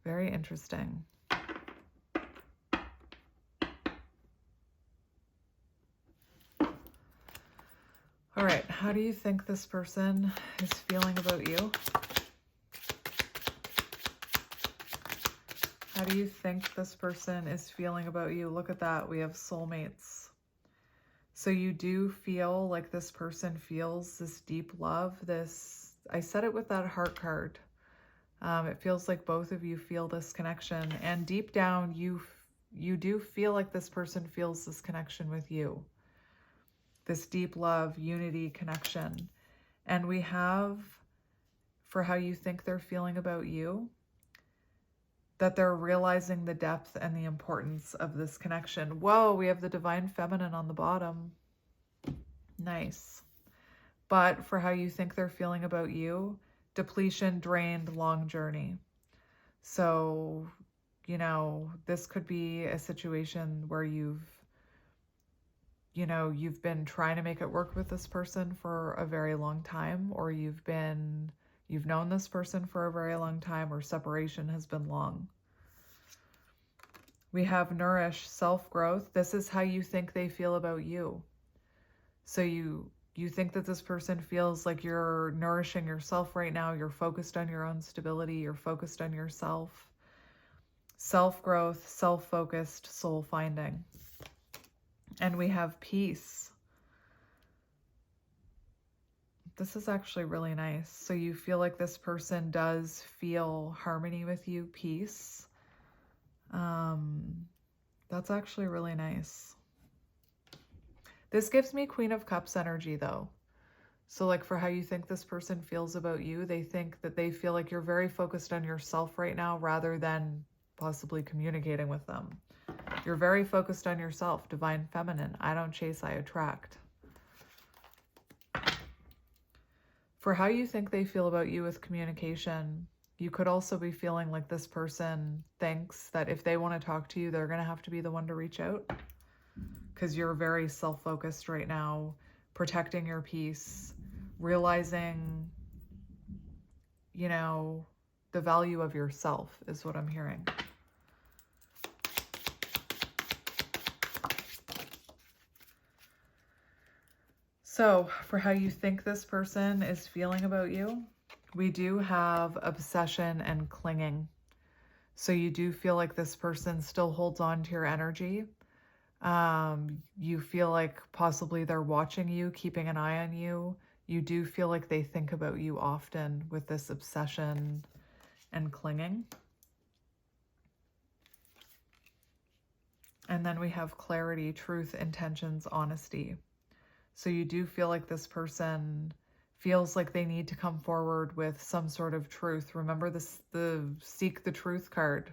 Very interesting. All right, how do you think this person is feeling about you? How do you think this person is feeling about you? Look at that, we have soulmates. So you do feel like this person feels this deep love, this I said it with that heart card. It feels like both of you feel this connection, and deep down you do feel like this person feels this connection with you. This deep love, unity, connection. And we have, for how you think they're feeling about you, that they're realizing the depth and the importance of this connection. Whoa, we have the divine feminine on the bottom. Nice. But for how you think they're feeling about you, depletion, drained, long journey. So, you know, this could be a situation where you've been trying to make it work with this person for a very long time, or you've known this person for a very long time, or separation has been long. We have nourish, self-growth. This is how you think they feel about you. So you think that this person feels like you're nourishing yourself right now. You're focused on your own stability. You're focused on yourself. Self-growth, self-focused, soul-finding. And we have peace. This is actually really nice. So you feel like this person does feel harmony with you, peace. That's actually really nice. This gives me Queen of Cups energy though. So like for how you think this person feels about you, they think that they feel like you're very focused on yourself right now rather than possibly communicating with them. You're very focused on yourself, divine feminine. I don't chase, I attract. For how you think they feel about you with communication, you could also be feeling like this person thinks that if they want to talk to you, they're going to have to be the one to reach out. Because you're very self-focused right now, protecting your peace, realizing, you know, the value of yourself is what I'm hearing. So for how you think this person is feeling about you, we do have obsession and clinging. So you do feel like this person still holds on to your energy. You feel like possibly they're watching you, keeping an eye on you. You do feel like they think about you often with this obsession and clinging. And then we have clarity, truth, intentions, honesty. So you do feel like this person feels like they need to come forward with some sort of truth. Remember this, the Seek the Truth card.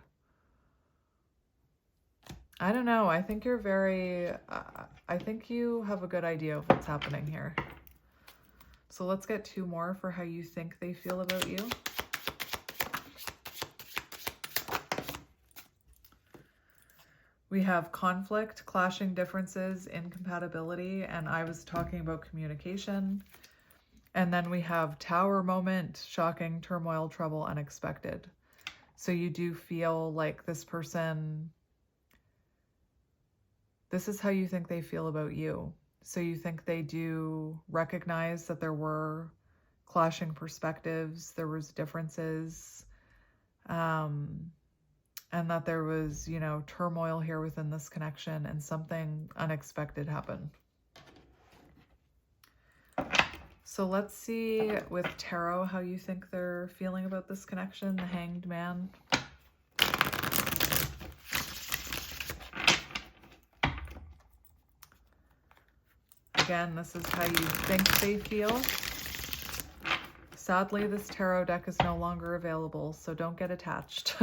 I don't know. I think you're very, I think you have a good idea of what's happening here. So let's get two more for how you think they feel about you. We have conflict, clashing differences, incompatibility, and I was talking about communication. And then we have Tower moment, shocking, turmoil, trouble, unexpected. So you do feel like this person, this is how you think they feel about you. So you think they do recognize that there were clashing perspectives, there was differences, and that there was, you know, turmoil here within this connection and something unexpected happened. So let's see with tarot how you think they're feeling about this connection. The Hanged Man. Again, this is how you think they feel. Sadly, this tarot deck is no longer available, so don't get attached.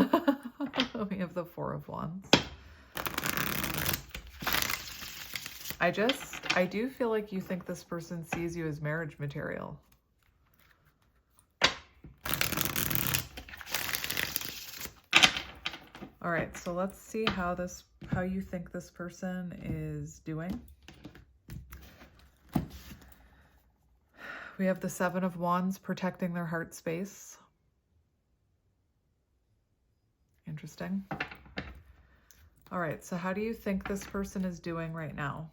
We have the Four of Wands. I do feel like you think this person sees you as marriage material. All right, so let's see how you think this person is doing. We have the Seven of Wands, protecting their heart space. Interesting. All right, so how do you think this person is doing right now?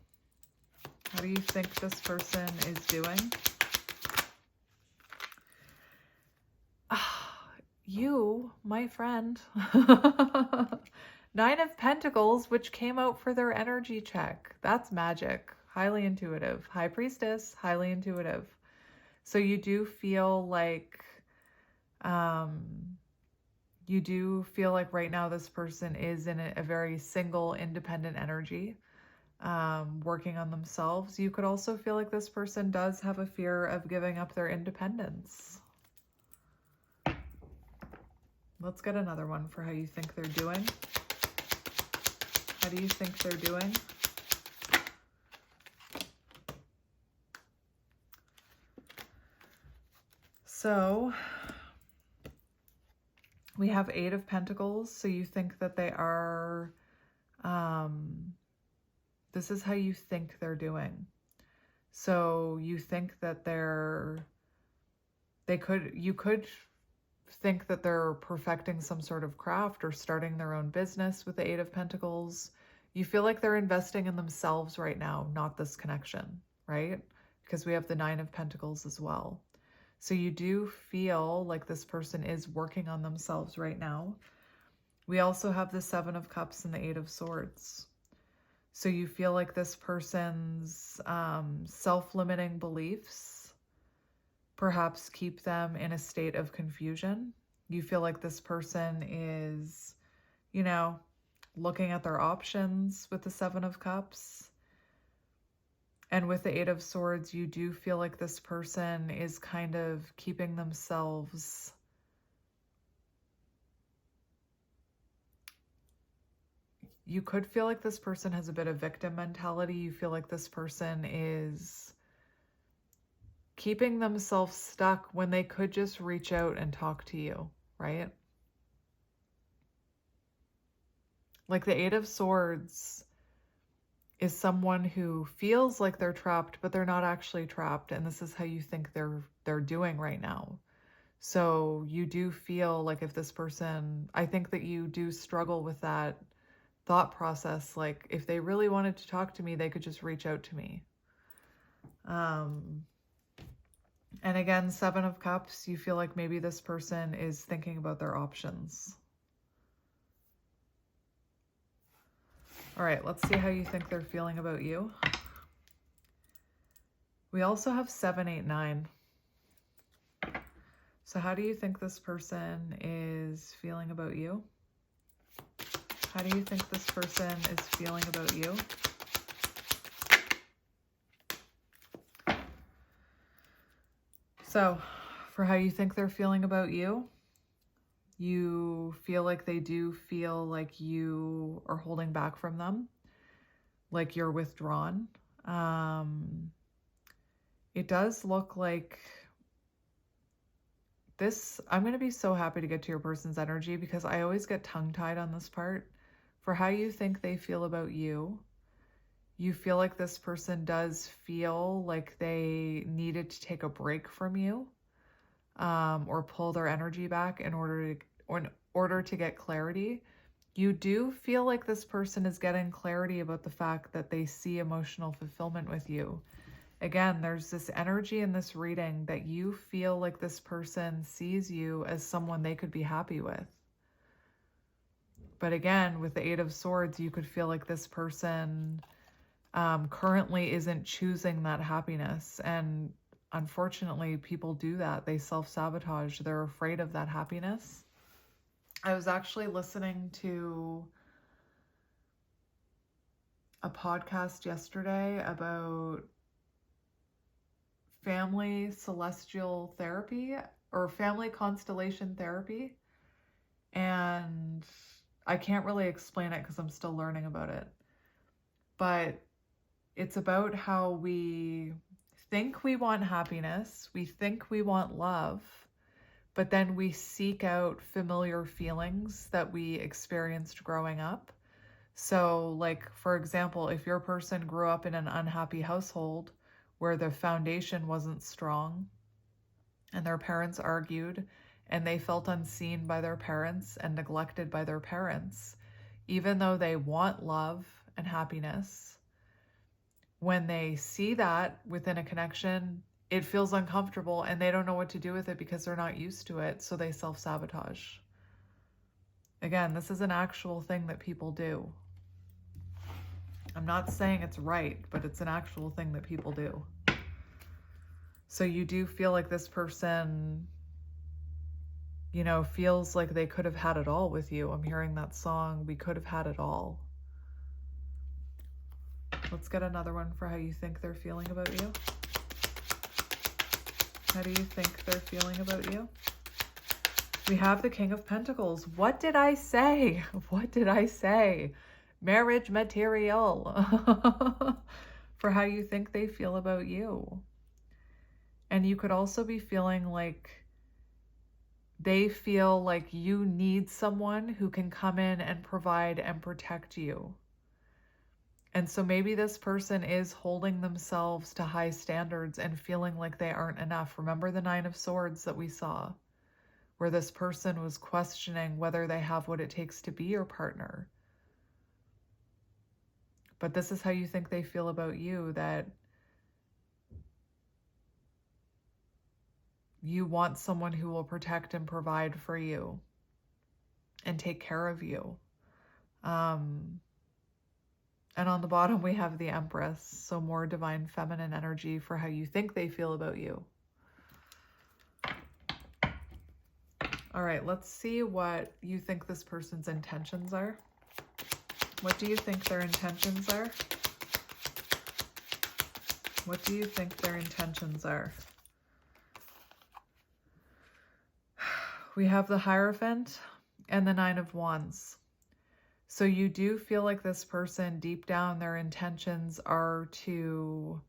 How do you think this person is doing? You, my friend. Nine of Pentacles, which came out for their energy check. That's magic. Highly intuitive. High Priestess, highly intuitive. So you do feel like, right now this person is in a very single, independent energy, working on themselves. You could also feel like this person does have a fear of giving up their independence. Let's get another one for how you think they're doing. How do you think they're doing? So we have 8 of Pentacles. So you think that they are, this is how you think they're doing. So you think that you could think that they're perfecting some sort of craft or starting their own business with the 8 of Pentacles. You feel like they're investing in themselves right now, not this connection, right? Because we have the 9 of Pentacles as well. So you do feel like this person is working on themselves right now. We also have the 7 of Cups and the 8 of Swords. So you feel like this person's self-limiting beliefs perhaps keep them in a state of confusion. You feel like this person is, looking at their options with the 7 of Cups. And with the 8 of Swords, you do feel like this person is kind of keeping themselves you could feel like this person has a bit of victim mentality. You feel like this person is keeping themselves stuck when they could just reach out and talk to you, right? Like the 8 of Swords is someone who feels like they're trapped, but they're not actually trapped. And this is how you think they're doing right now. So you do feel like if this person, I think that you do struggle with that thought process. Like if they really wanted to talk to me, they could just reach out to me. And again, 7 of Cups, you feel like maybe this person is thinking about their options. All right, let's see how you think they're feeling about you. We also have 7, 8, 9. So how do you think this person is feeling about you? How do you think this person is feeling about you? So for how you think they're feeling about you, you feel like they do feel like you are holding back from them, like you're withdrawn. It does look like this. I'm going to be so happy to get to your person's energy because I always get tongue-tied on this part. For how you think they feel about you, you feel like this person does feel like they needed to take a break from you, or pull their energy back in order to get clarity. You do feel like this person is getting clarity about the fact that they see emotional fulfillment with you. Again, there's this energy in this reading that you feel like this person sees you as someone they could be happy with. But again, with the 8 of Swords, you could feel like this person currently isn't choosing that happiness. And unfortunately, people do that. They self-sabotage. They're afraid of that happiness. I was actually listening to a podcast yesterday about family celestial therapy or family constellation therapy. And I can't really explain it because I'm still learning about it. But it's about how we think we want happiness, we think we want love, but then we seek out familiar feelings that we experienced growing up. So like, for example, if your person grew up in an unhappy household where the foundation wasn't strong and their parents argued and they felt unseen by their parents and neglected by their parents, even though they want love and happiness, when they see that within a connection, it feels uncomfortable and they don't know what to do with it because they're not used to it, so they self-sabotage. Again, this is an actual thing that people do. I'm not saying it's right, but it's an actual thing that people do. So you do feel like this person, you know, feels like they could have had it all with you. I'm hearing that song, We Could Have Had It All. Let's get another one for how you think they're feeling about you. How do you think they're feeling about you? We have the King of Pentacles. What did I say? What did I say? Marriage material for how you think they feel about you. And you could also be feeling like they feel like you need someone who can come in and provide and protect you. And so maybe this person is holding themselves to high standards and feeling like they aren't enough. Remember the Nine of Swords that we saw, where this person was questioning whether they have what it takes to be your partner. But this is how you think they feel about you, that you want someone who will protect and provide for you and take care of you. And on the bottom, we have the Empress. So more divine feminine energy for how you think they feel about you. All right, let's see what you think this person's intentions are. What do you think their intentions are? What do you think their intentions are? We have the Hierophant and the Nine of Wands. So you do feel like this person, deep down, their intentions are to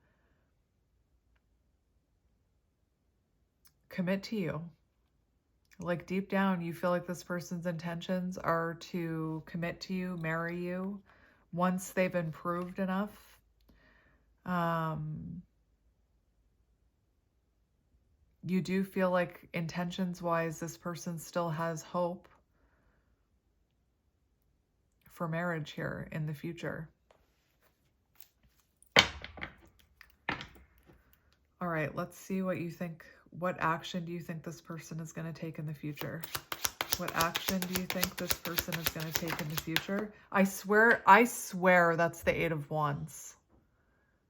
commit to you. Like deep down, you feel like this person's intentions are to commit to you, marry you, once they've improved enough. You do feel like intentions-wise, this person still has hope for marriage here in the future. All right, let's see what you think. What action do you think this person is going to take in the future? What action do you think this person is going to take in the future? I swear that's the Eight of Wands.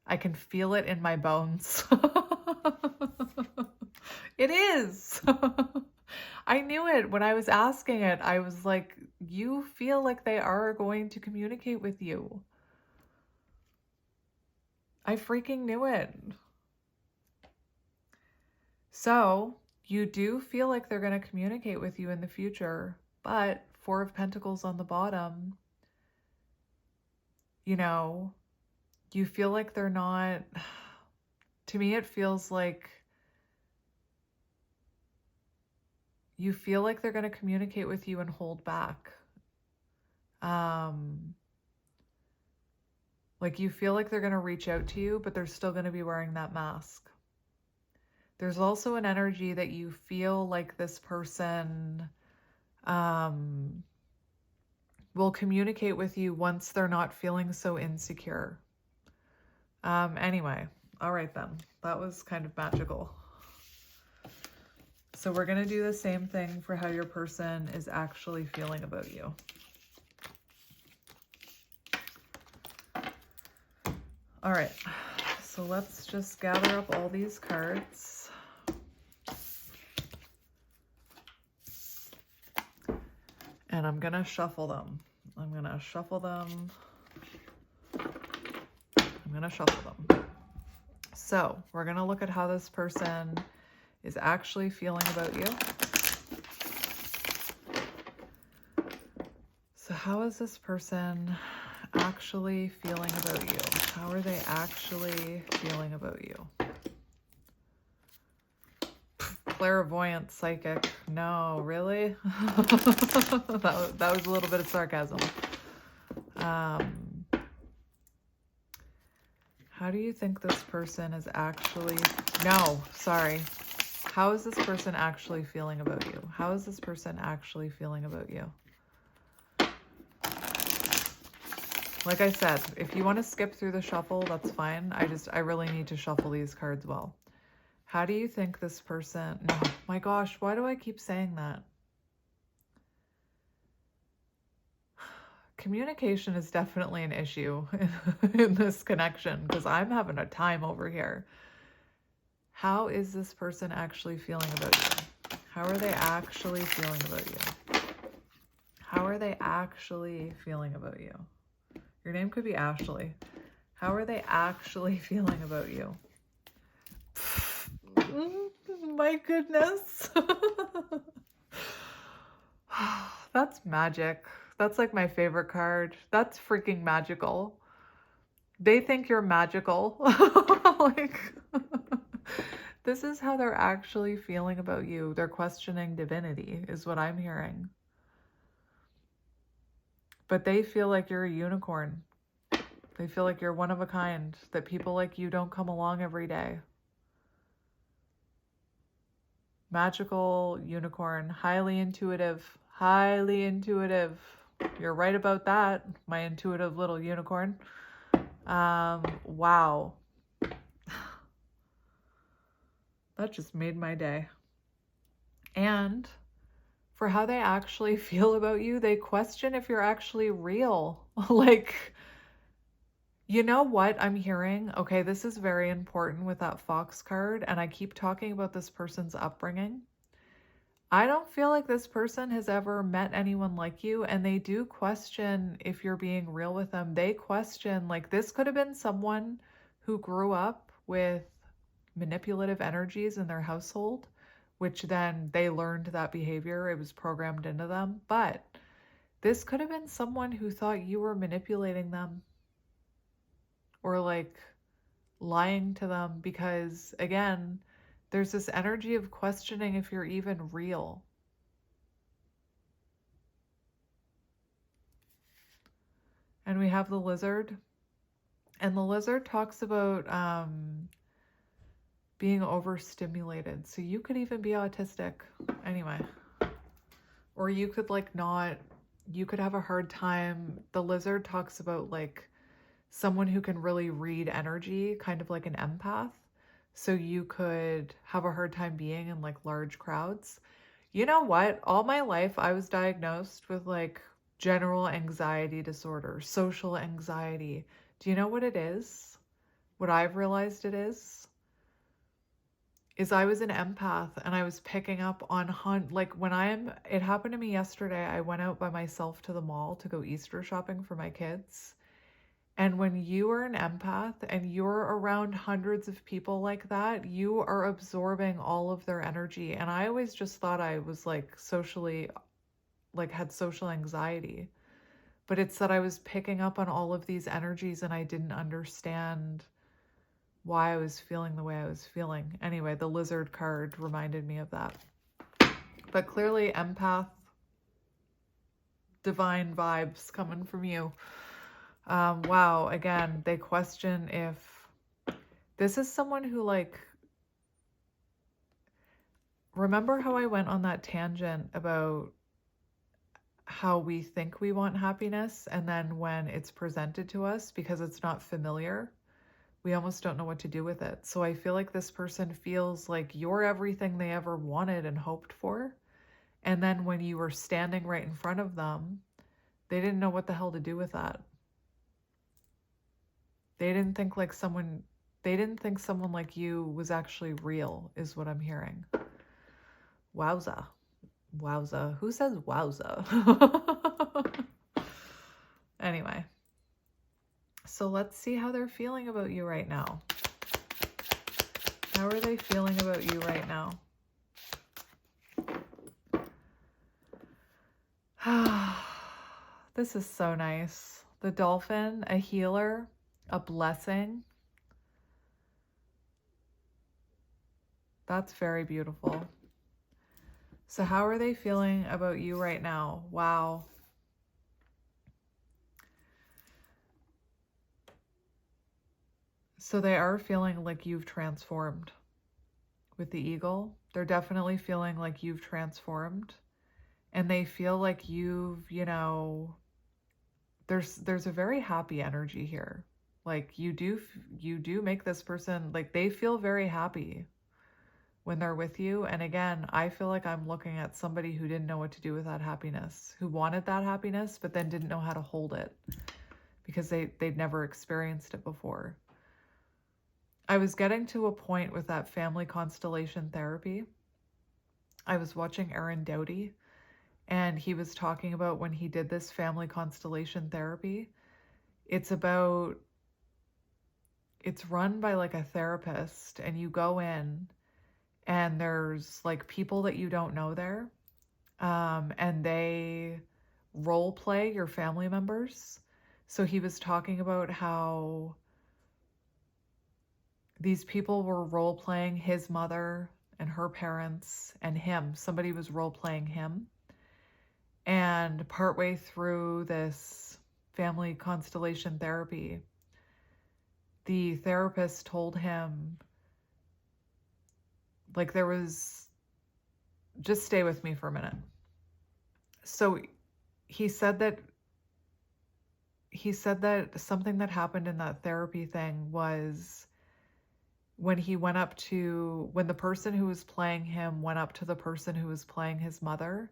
I can feel it in my bones. It is. I knew it when I was asking it. I was like, you feel like they are going to communicate with you. I freaking knew it. So you do feel like they're going to communicate with you in the future, but Four of Pentacles on the bottom, you know, you feel like they're not, to me, it feels like you feel like they're going to communicate with you and hold back. Like you feel like they're going to reach out to you, but they're still going to be wearing that mask. There's also an energy that you feel like this person will communicate with you once they're not feeling so insecure. Anyway, all right then. That was kind of magical. So we're going to do the same thing for how your person is actually feeling about you. All right, so let's just gather up all these cards. And I'm going to shuffle them. I'm going to shuffle them. So we're going to look at how this person is actually feeling about you. So how is this person actually feeling about you? How are they actually feeling about you? Clairvoyant, psychic. No, really? that was a little bit of sarcasm. How do you think this person is actually... No, sorry. How is this person actually feeling about you? How is this person actually feeling about you? Like I said, if you want to skip through the shuffle, that's fine. I really need to shuffle these cards well. How do you think this person... No, my gosh, why do I keep saying that? Communication is definitely an issue in this connection because I'm having a time over here. How is this person actually feeling about you? How are they actually feeling about you? How are they actually feeling about you? Your name could be Ashley. How are they actually feeling about you? My goodness. That's magic. That's like my favorite card. That's freaking magical. They think you're magical. Like, this is how they're actually feeling about you. They're questioning divinity, is what I'm hearing. But they feel like you're a unicorn. They feel like you're one of a kind, that people like you don't come along every day. Magical unicorn, highly intuitive, highly intuitive. You're right about that, my intuitive little unicorn. Wow. That just made my day. And for how they actually feel about you, they question if you're actually real. Like, you know what I'm hearing? Okay, this is very important with that Fox card, and I keep talking about this person's upbringing. I don't feel like this person has ever met anyone like you, and they do question if you're being real with them. They question, like, this could have been someone who grew up with manipulative energies in their household, which then they learned that behavior. It was programmed into them. But this could have been someone who thought you were manipulating them or like lying to them, because again, there's this energy of questioning if you're even real. And we have the lizard. And the lizard talks about being overstimulated. So you could even be autistic. Anyway. Or you could like not, you could have a hard time. The lizard talks about like someone who can really read energy, kind of like an empath. So you could have a hard time being in like large crowds. You know what? All my life I was diagnosed with like general anxiety disorder, social anxiety. Do you know what it is? What I've realized it is I was an empath, and I was picking up on like it happened to me yesterday. I went out by myself to the mall to go Easter shopping for my kids. And when you are an empath and you're around hundreds of people like that, you are absorbing all of their energy. And I always just thought I was like socially, like had social anxiety. But it's that I was picking up on all of these energies and I didn't understand why I was feeling the way I was feeling. Anyway, the lizard card reminded me of that. But clearly, empath, divine vibes coming from you. Wow, again, they question if this is someone who, like, remember how I went on that tangent about how we think we want happiness, and then when it's presented to us, because it's not familiar, we almost don't know what to do with it. So I feel like this person feels like you're everything they ever wanted and hoped for. And then when you were standing right in front of them, they didn't know what the hell to do with that. They didn't think someone like you was actually real, is what I'm hearing. Wowza. Wowza. Who says wowza? Anyway. So let's see how they're feeling about you right now. How are they feeling about you right now? This is so nice. The dolphin, a healer, a blessing. That's very beautiful. So how are they feeling about you right now? Wow. So they are feeling like you've transformed with the eagle. They're definitely feeling like you've transformed. And they feel like you've, there's a very happy energy here. Like you do make this person, like they feel very happy when they're with you. And again, I feel like I'm looking at somebody who didn't know what to do with that happiness, who wanted that happiness, but then didn't know how to hold it because they'd never experienced it before. I was getting to a point with that family constellation therapy. I was watching Aaron Doughty, and he was talking about when he did this family constellation therapy. It's run by like a therapist, and you go in and there's like people that you don't know there, and they role play your family members. So he was talking about how these people were role playing his mother and her parents and him. Somebody was role playing him. And partway through this family constellation therapy, the therapist told him, like, there was, just stay with me for a minute. So he said that something that happened in that therapy thing was when the person who was playing him went up to the person who was playing his mother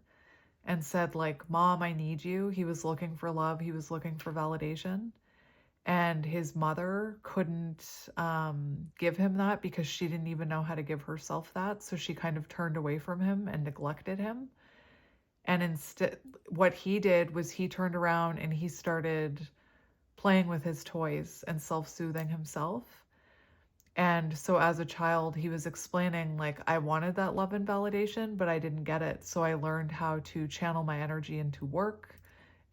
and said, like, Mom, I need you. He was looking for love. He was looking for validation. And his mother couldn't give him that because she didn't even know how to give herself that. So she kind of turned away from him and neglected him. And instead, what he did was he turned around and he started playing with his toys and self-soothing himself. And so as a child, he was explaining, like, I wanted that love and validation, but I didn't get it. So I learned how to channel my energy into work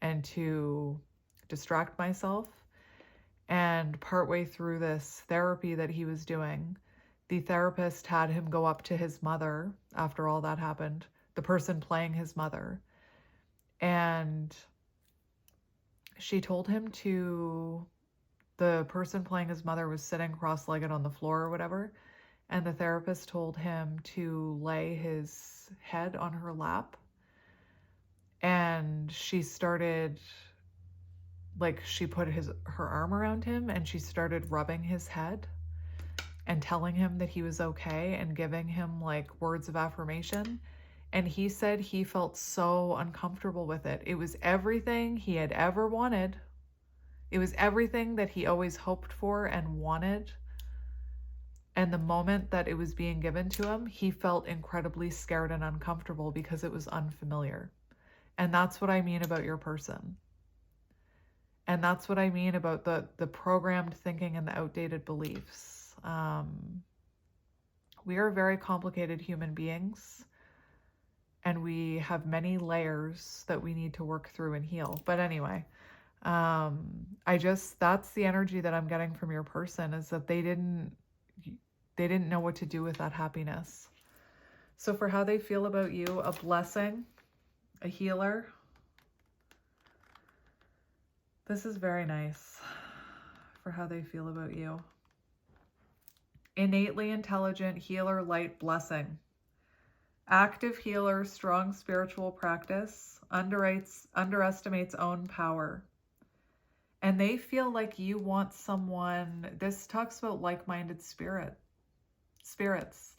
and to distract myself. And partway through this therapy that he was doing, the therapist had him go up to his mother after all that happened, the person playing his mother. And she told him the person playing his mother was sitting cross-legged on the floor or whatever. And the therapist told him to lay his head on her lap. And she started, like, she put her arm around him and she started rubbing his head and telling him that he was okay and giving him like words of affirmation. And he said he felt so uncomfortable with it. It was everything he had ever wanted. It was everything that he always hoped for and wanted. And the moment that it was being given to him, he felt incredibly scared and uncomfortable because it was unfamiliar. And that's what I mean about your person. And that's what I mean about the programmed thinking and the outdated beliefs. We are very complicated human beings, and we have many layers that we need to work through and heal. But anyway, that's the energy that I'm getting from your person, is that they didn't know what to do with that happiness. So for how they feel about you, a blessing, a healer. This is very nice for how they feel about you. Innately intelligent, healer, light, blessing. Active healer, strong spiritual practice, underestimates own power. And they feel like you want someone, this talks about like-minded spirits,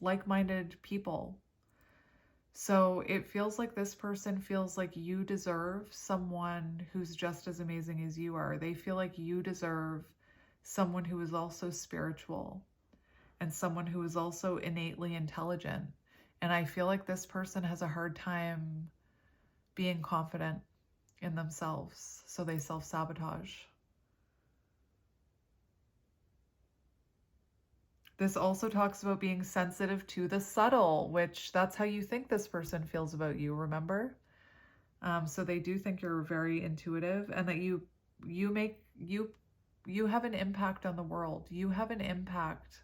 like-minded people. So it feels like this person feels like you deserve someone who's just as amazing as you are. They feel like you deserve someone who is also spiritual and someone who is also innately intelligent. And I feel like this person has a hard time being confident in themselves, so they self-sabotage. This also talks about being sensitive to the subtle, which that's how you think this person feels about you, remember? So they do think you're very intuitive and that you have an impact on the world. You have an impact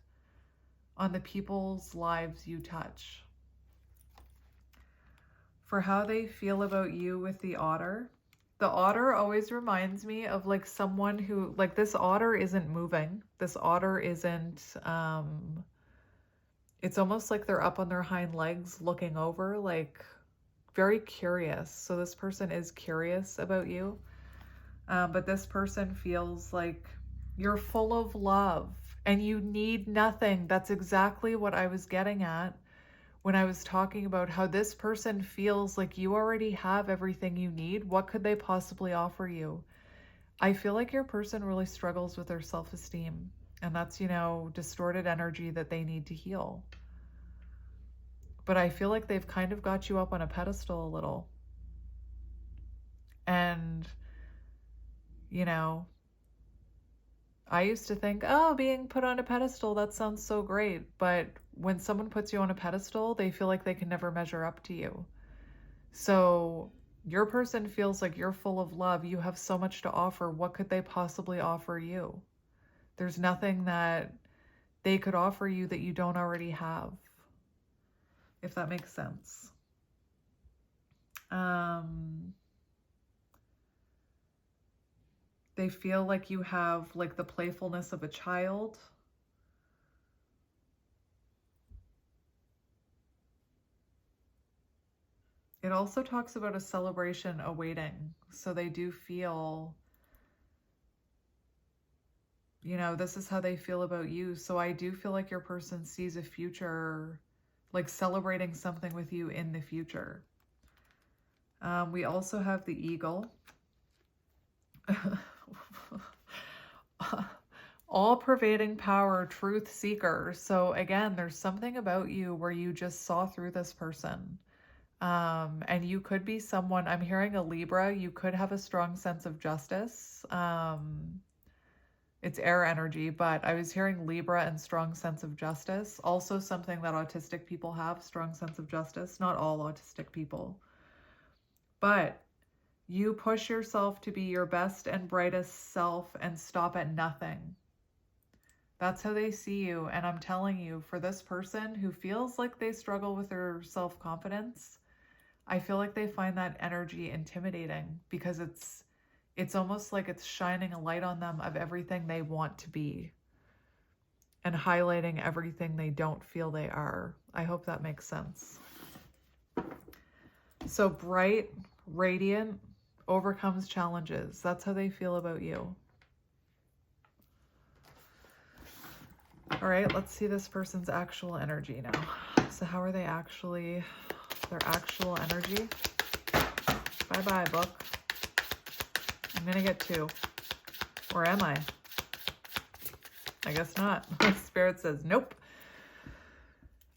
on the people's lives you touch. For how they feel about you with the otter. The otter always reminds me of like someone who, like, this otter isn't moving. This otter isn't, it's almost like they're up on their hind legs looking over, like very curious. So this person is curious about you. But this person feels like you're full of love and you need nothing. That's exactly what I was getting at when I was talking about how this person feels like you already have everything you need. What could they possibly offer you? I feel like your person really struggles with their self-esteem And that's, you know, distorted energy that they need to heal. But I feel like they've kind of got you up on a pedestal a little. And, you know, I used to think, oh, being put on a pedestal, that sounds so great. But when someone puts you on a pedestal, they feel like they can never measure up to you. So your person feels like you're full of love. You have so much to offer. What could they possibly offer you? There's nothing that they could offer you that you don't already have, if that makes sense. They feel like you have like the playfulness of a child. It also talks about a celebration awaiting. So they do feel, you know, this is how they feel about you. So I do feel like your person sees a future, like celebrating something with you in the future. We also have the eagle. All-pervading power, truth seeker. So again, there's something about you where you just saw through this person. And you could be someone, I'm hearing a Libra, you could have a strong sense of justice. It's air energy, but I was hearing Libra and strong sense of justice. Also something that autistic people have, strong sense of justice. Not all autistic people. But you push yourself to be your best and brightest self and stop at nothing. That's how they see you. And I'm telling you, for this person who feels like they struggle with their self-confidence, I feel like they find that energy intimidating because it's almost like it's shining a light on them of everything they want to be and highlighting everything they don't feel they are. I hope that makes sense. So bright, radiant, overcomes challenges. That's how they feel about you. All right, let's see this person's actual energy now. So how are they actually, their actual energy? Bye-bye, book. I'm going to get 2. Or am I? I guess not. Spirit says, nope.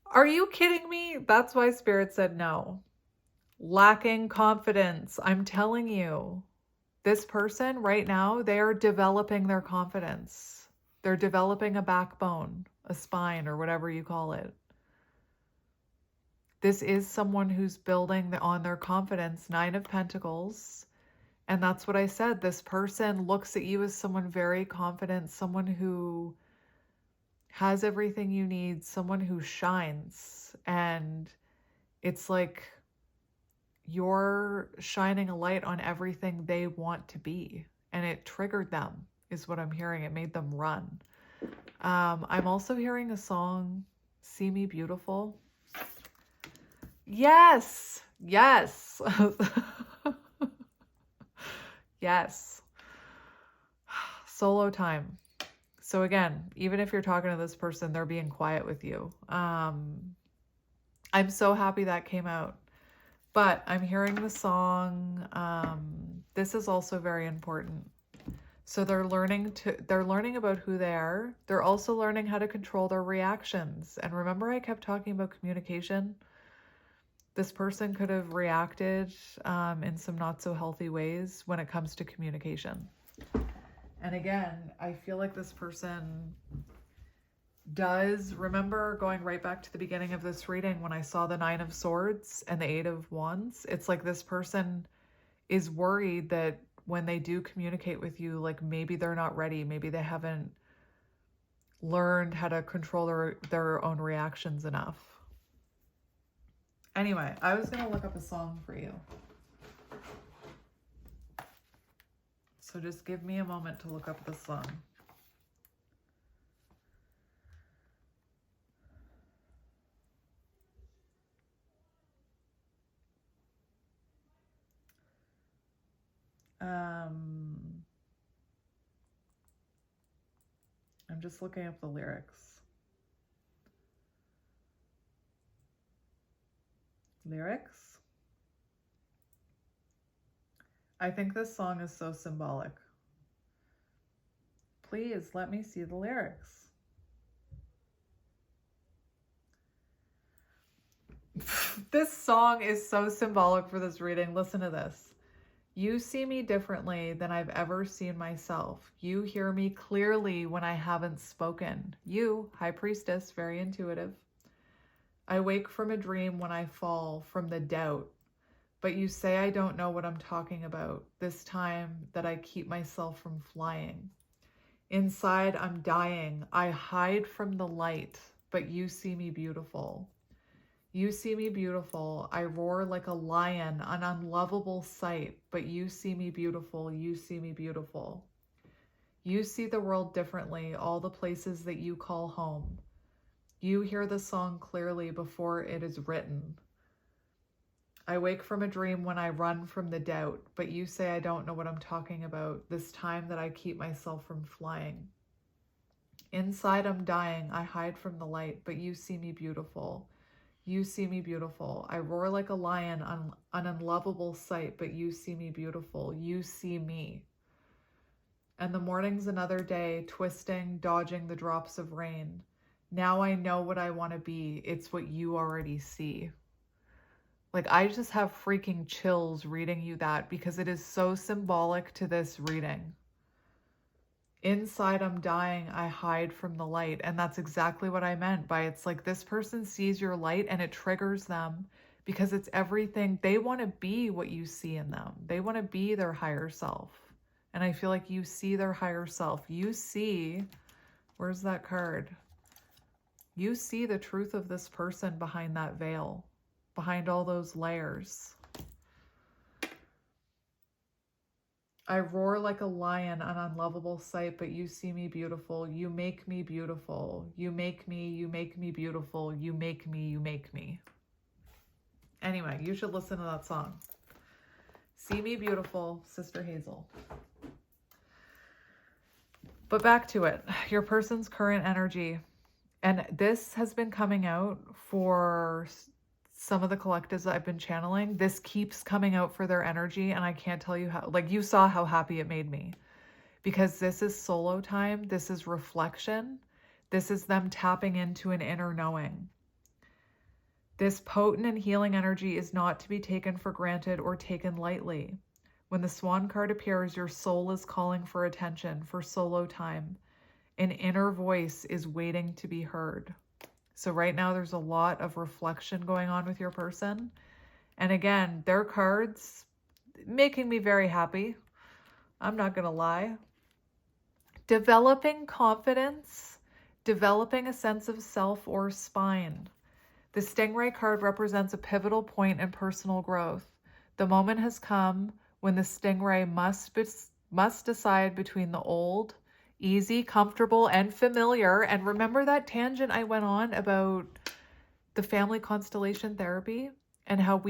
Are you kidding me? That's why Spirit said no. Lacking confidence. I'm telling you, this person right now, they are developing their confidence. They're developing a backbone, a spine, or whatever you call it. This is someone who's building on their confidence. 9 of Pentacles. And that's what I said. This person looks at you as someone very confident, someone who has everything you need, someone who shines. And it's like you're shining a light on everything they want to be. And it triggered them, is what I'm hearing. It made them run. I'm also hearing a song, See Me Beautiful. Yes, yes. Yes. Solo time. So again, even if you're talking to this person, they're being quiet with you. I'm so happy that came out. But I'm hearing the song. This is also very important. So they're learning about who they are. They're also learning how to control their reactions. And remember I kept talking about communication? This person could have reacted in some not so healthy ways when it comes to communication. And again, I feel like this person does, remember going right back to the beginning of this reading when I saw the 9 of Swords and the 8 of Wands, it's like this person is worried that when they do communicate with you, like maybe they're not ready, maybe they haven't learned how to control their own reactions enough. Anyway, I was going to look up a song for you. So just give me a moment to look up the song. I'm just looking up the lyrics. Lyrics? I think this song is so symbolic. Please let me see the lyrics. This song is so symbolic for this reading. Listen to this. You see me differently than I've ever seen myself. You hear me clearly when I haven't spoken. You, High Priestess, very intuitive. I wake from a dream when I fall from the doubt. But you say I don't know what I'm talking about. This time that I keep myself from flying. Inside, I'm dying. I hide from the light, but you see me beautiful. You see me beautiful. I roar like a lion, an unlovable sight, but you see me beautiful. You see me beautiful. You see the world differently, all the places that you call home. You hear the song clearly before it is written. I wake from a dream when I run from the doubt, but you say I don't know what I'm talking about, this time that I keep myself from flying. Inside I'm dying, I hide from the light, but you see me beautiful. You see me beautiful. I roar like a lion, an unlovable sight, but you see me beautiful. You see me. And the morning's another day, twisting, dodging the drops of rain. Now I know what I want to be. It's what you already see. Like, I just have freaking chills reading you that because it is so symbolic to this reading. Inside I'm dying, I hide from the light. And that's exactly what I meant by it's like this person sees your light and it triggers them because it's everything. They want to be what you see in them. They want to be their higher self. And I feel like you see their higher self. You see, where's that card? You see the truth of this person behind that veil, behind all those layers. I roar like a lion, an unlovable sight, but you see me beautiful. You make me beautiful. You make me beautiful. You make me. Anyway, you should listen to that song. See Me Beautiful, Sister Hazel. But back to it, your person's current energy. And this has been coming out for some of the collectives that I've been channeling. This keeps coming out for their energy, and I can't tell you how, like, you saw how happy it made me. Because this is solo time, this is reflection, this is them tapping into an inner knowing. This potent and healing energy is not to be taken for granted or taken lightly. When the Swan card appears, your soul is calling for attention, for solo time. An inner voice is waiting to be heard. So right now there's a lot of reflection going on with your person. And again, their cards making me very happy. I'm not going to lie. Developing confidence, developing a sense of self or spine. The Stingray card represents a pivotal point in personal growth. The moment has come when the Stingray must decide between the old, easy, comfortable, and familiar. And remember that tangent I went on about the family constellation therapy and how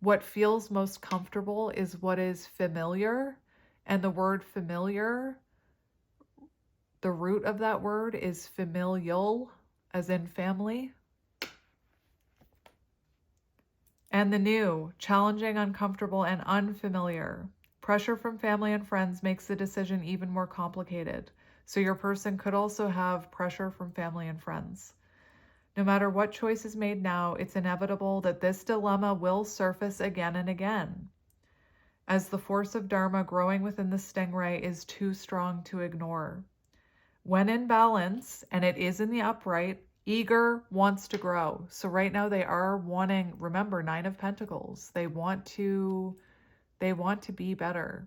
what feels most comfortable is what is familiar. And the word familiar, the root of that word is familial, as in family. And the new, challenging, uncomfortable, and unfamiliar. Pressure from family and friends makes the decision even more complicated. So your person could also have pressure from family and friends. No matter what choice is made now, it's inevitable that this dilemma will surface again and again, as the force of Dharma growing within the Stingray is too strong to ignore. When in balance, and it is in the upright, eager wants to grow. So right now they are wanting, remember, 9 of Pentacles. They want to be better.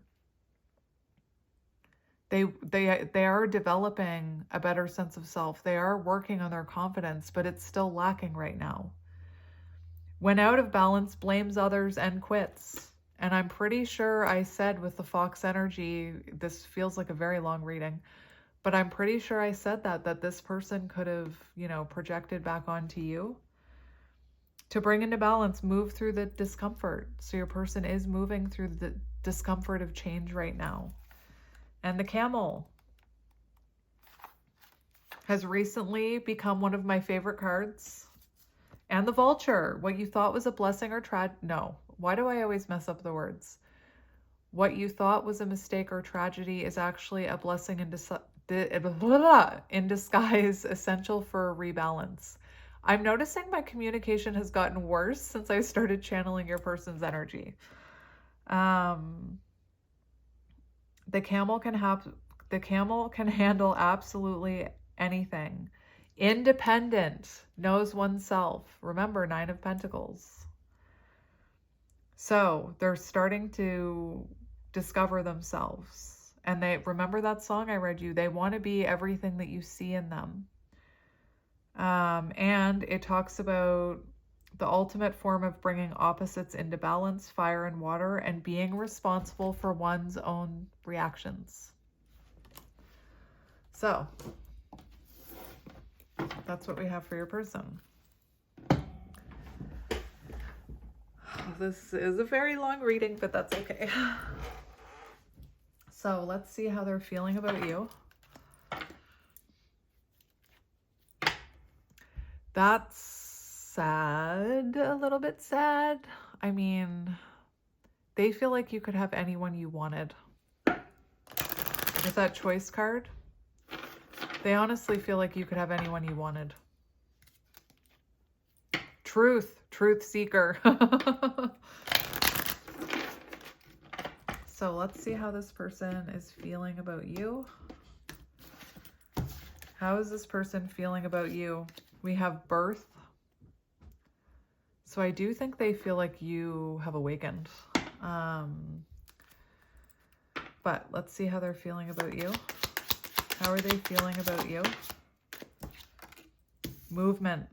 They are developing a better sense of self. They are working on their confidence, but it's still lacking right now. When out of balance, blames others and quits. And I'm pretty sure I said with the Fox energy, this feels like a very long reading, but I'm pretty sure I said that this person could have, projected back onto you. To bring into balance, move through the discomfort. So your person is moving through the discomfort of change right now. And the Camel has recently become one of my favorite cards. And the Vulture, what you thought was a blessing or no. Why do I always mess up the words? What you thought was a mistake or tragedy is actually a blessing in disguise, essential for a rebalance. I'm noticing my communication has gotten worse since I started channeling your person's energy. The camel can handle absolutely anything. Independent, knows oneself. Remember, 9 of Pentacles. So they're starting to discover themselves. And they remember that song I read you. They want to be everything that you see in them. And it talks about the ultimate form of bringing opposites into balance, fire and water, and being responsible for one's own reactions. So that's what we have for your person. This is a very long reading, but that's okay. So let's see how they're feeling about you. That's sad, a little bit sad. I mean, they feel like you could have anyone you wanted. With that choice card, they honestly feel like you could have anyone you wanted. Truth seeker. So let's see how this person is feeling about you. How is this person feeling about you? We have birth. So I do think they feel like you have awakened. But let's see how they're feeling about you. How are they feeling about you? Movement.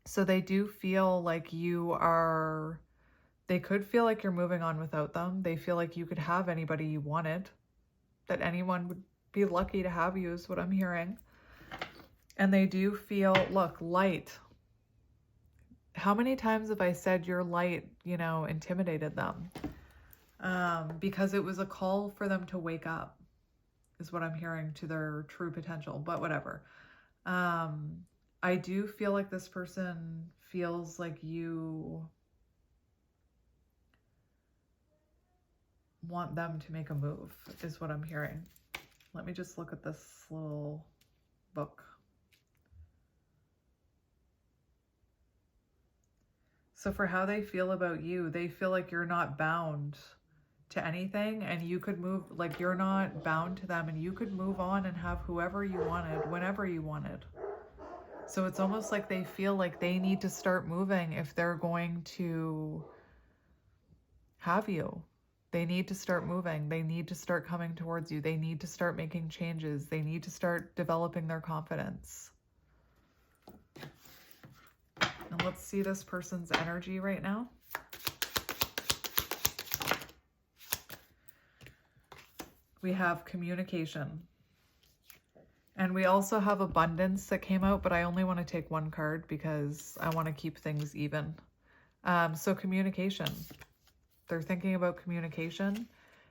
So they do feel like you are, they could feel like you're moving on without them. They feel like you could have anybody you wanted, that anyone would be lucky to have you is what I'm hearing. And they do feel, look, light. How many times have I said your light, intimidated them? Because it was a call for them to wake up, is what I'm hearing, to their true potential, but whatever. I do feel like this person feels like you want them to make a move, is what I'm hearing. Let me just look at this little book. So for how they feel about you, they feel like you're not bound to anything, and you could move, like you're not bound to them, and you could move on and have whoever you wanted, whenever you wanted. So it's almost like they feel like they need to start moving if they're going to have you. They need to start moving. They need to start coming towards you. They need to start making changes. They need to start developing their confidence. And let's see this person's energy right now. We have communication. And we also have abundance that came out, but I only want to take one card because I want to keep things even. So communication. They're thinking about communication.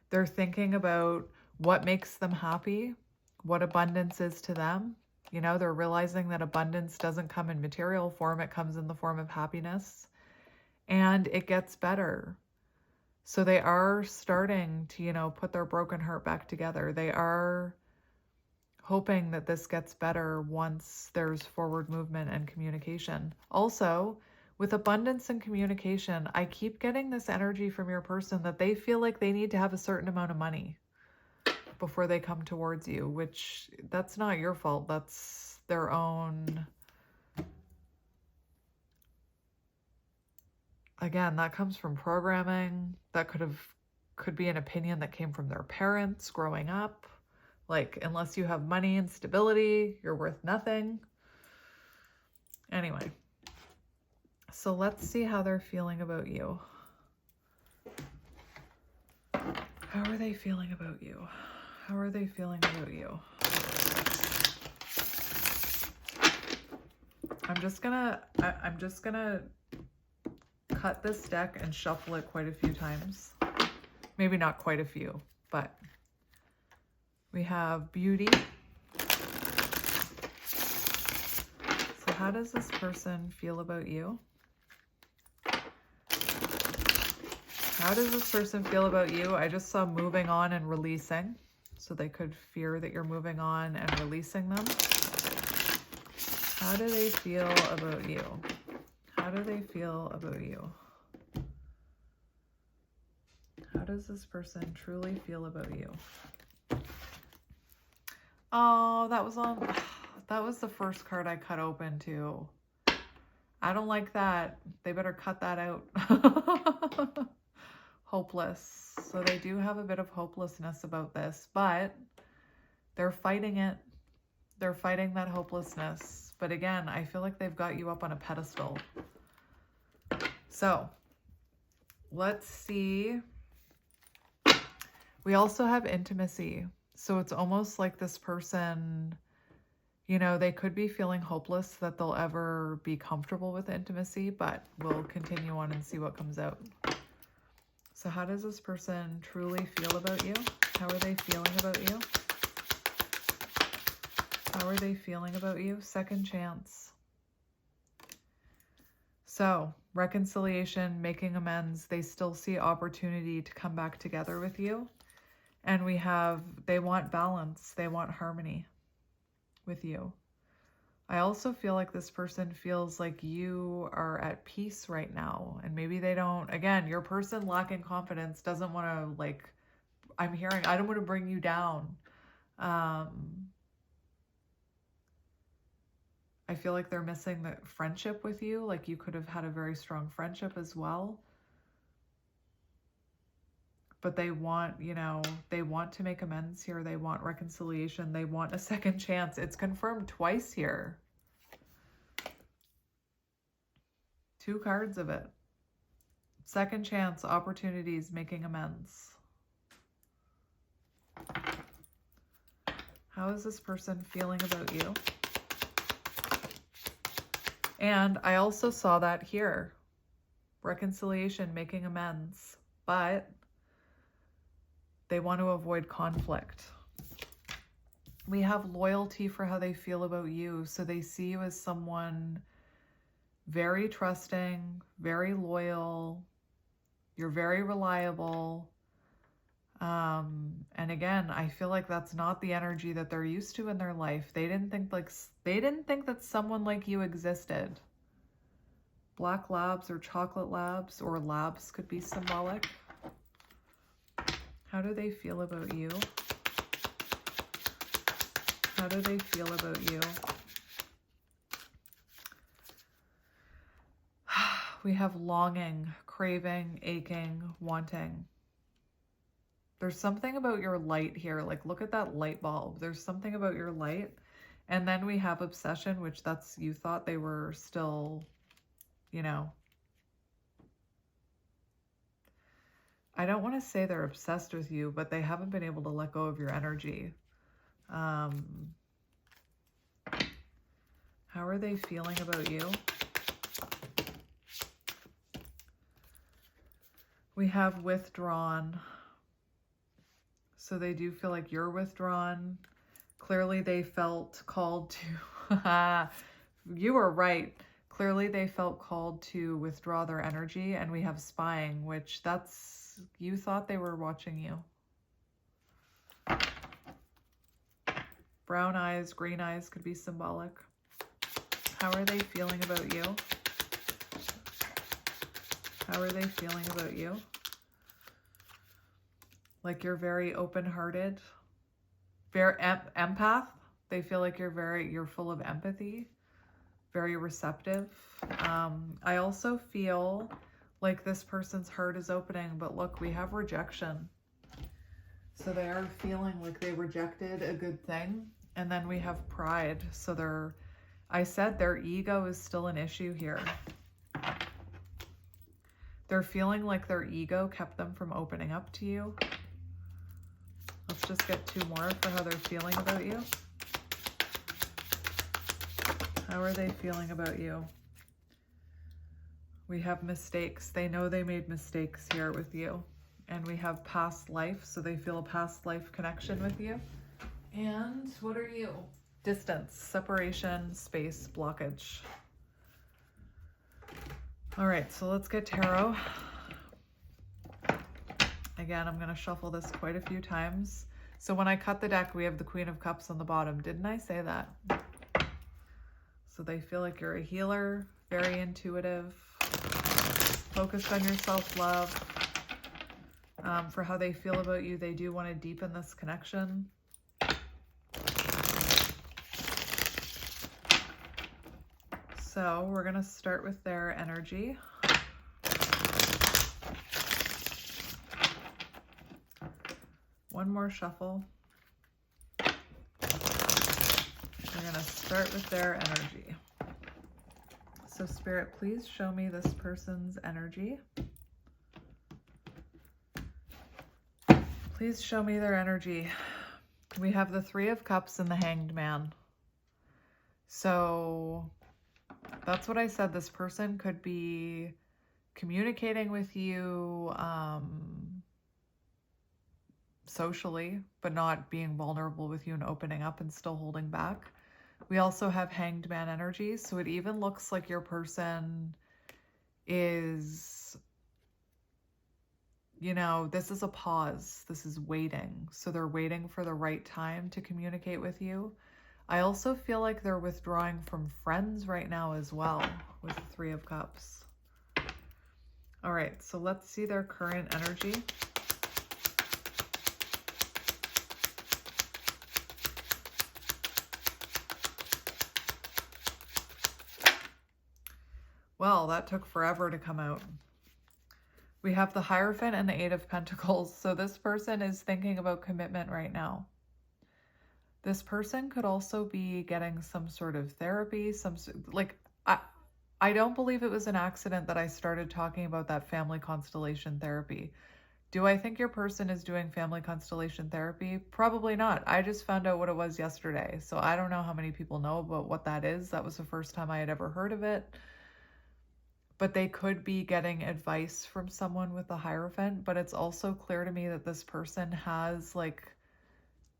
They're thinking about what makes them happy, what abundance is to them. They're realizing that abundance doesn't come in material form. It comes in the form of happiness, and it gets better. So they are starting to, put their broken heart back together. They are hoping that this gets better once there's forward movement and communication. Also, with abundance and communication, I keep getting this energy from your person that they feel like they need to have a certain amount of money before they come towards you, which that's not your fault. That's their own. Again, that comes from programming. That could be an opinion that came from their parents growing up. Like, unless you have money and stability, you're worth nothing. Anyway, so let's see how they're feeling about you. How are they feeling about you? How are they feeling about you? I'm just gonna cut this deck and shuffle it quite a few times. Maybe not quite a few, but we have beauty. So how does this person feel about you? How How does this person feel about you? I just saw moving on and releasing. So they could fear that you're moving on and releasing them. How do they feel about you? How do they feel about you? How does this person truly feel about you? Oh, that was the first card I cut open too. I don't like that. They better cut that out. Hopeless. So they do have a bit of hopelessness about this, but they're fighting it. They're fighting that hopelessness. But again, I feel like they've got you up on a pedestal. So let's see. We also have intimacy. So it's almost like this person, you know, they could be feeling hopeless that they'll ever be comfortable with intimacy, but we'll continue on and see what comes out. So how does this person truly feel about you? How are they feeling about you? How are they feeling about you? Second chance. So reconciliation, making amends, they still see opportunity to come back together with you. And we have, they want balance, they want harmony with you. I also feel like this person feels like you are at peace right now. And maybe they don't, again, your person lacking confidence doesn't want to, like, I'm hearing, I don't want to bring you down. I feel like they're missing the friendship with you. Like you could have had a very strong friendship as well. But they want, you know, they want to make amends here. They want reconciliation. They want a second chance. It's confirmed twice here. 2 cards of it. Second chance, opportunities, making amends. How is this person feeling about you? And I also saw that here. Reconciliation, making amends. But they want to avoid conflict. We have loyalty for how they feel about you. So they see you as someone very trusting, very loyal. You're very reliable. And again, I feel like that's not the energy that they're used to in their life. They didn't think that someone like you existed. Black labs or chocolate labs, or labs could be symbolic. How do they feel about you? How do they feel about you? We have longing, craving, aching, wanting. There's something about your light here. Like, look at that light bulb. There's something about your light. And then we have obsession, which that's, you thought they were still, you know, I don't want to say they're obsessed with you, but they haven't been able to let go of your energy. How are they feeling about you? We have withdrawn. So they do feel like you're withdrawn. Clearly they felt called to, you were right. Clearly they felt called to withdraw their energy, and we have spying, which that's, you thought they were watching you. Brown eyes, green eyes could be symbolic. How are they feeling about you? How are they feeling about you? Like you're very open-hearted, very empath. They feel like you're full of empathy, very receptive. I also feel like this person's heart is opening, but look, we have rejection. So they are feeling like they rejected a good thing. And then we have pride. So I said their ego is still an issue here. They're feeling like their ego kept them from opening up to you. Let's just get 2 more for how they're feeling about you. How are they feeling about you? We have mistakes. They know they made mistakes here with you. And we have past life, so they feel a past life connection with you. And what are you? Distance, separation, space, blockage. All right, so let's get tarot. Again, I'm going to shuffle this quite a few times. So when I cut the deck, we have the Queen of Cups on the bottom. Didn't I say that? So they feel like you're a healer, very intuitive, focused on your self-love. For how they feel about you, they do want to deepen this connection. So we're going to start with their energy. One more shuffle. We're going to start with their energy. So Spirit, please show me this person's energy. Please show me their energy. We have the Three of Cups and the Hanged Man. So that's what I said. This person could be communicating with you socially, but not being vulnerable with you and opening up and still holding back. We also have Hanged Man energy. So it even looks like your person is, you know, this is a pause. This is waiting. So they're waiting for the right time to communicate with you. I also feel like they're withdrawing from friends right now as well with the Three of Cups. All right, so let's see their current energy. Well, that took forever to come out. We have the Hierophant and the Eight of Pentacles. So this person is thinking about commitment right now. This person could also be getting some sort of therapy, I don't believe it was an accident that I started talking about that family constellation therapy. Do I think your person is doing family constellation therapy? Probably not. I just found out what it was yesterday. So I don't know how many people know about what that is. That was the first time I had ever heard of it. But they could be getting advice from someone with the Hierophant, but it's also clear to me that this person has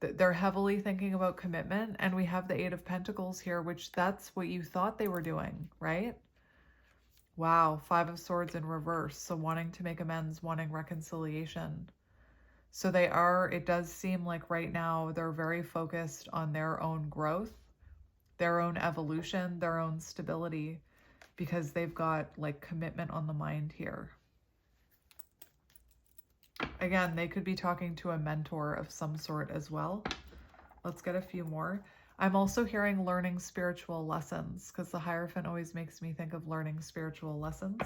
they're heavily thinking about commitment, and we have the Eight of Pentacles here, which that's what you thought they were doing, right? Wow, Five of Swords in reverse. So wanting to make amends, wanting reconciliation. So they are, it does seem like right now they're very focused on their own growth, their own evolution, their own stability, because they've got like commitment on the mind here. Again, they could be talking to a mentor of some sort as well. Let's get a few more. I'm also hearing learning spiritual lessons, because the Hierophant always makes me think of learning spiritual lessons.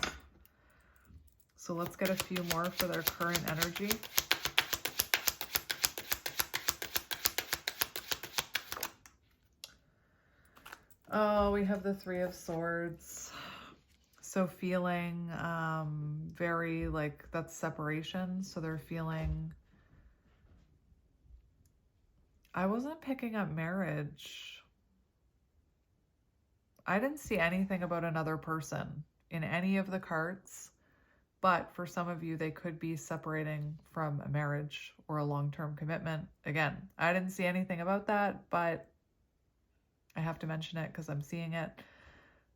So let's get a few more for their current energy. Oh, we have the Three of Swords. So feeling very like that's separation. So they're feeling, I wasn't picking up marriage. I didn't see anything about another person in any of the cards, but for some of you, they could be separating from a marriage or a long-term commitment. Again, I didn't see anything about that, but I have to mention it because I'm seeing it.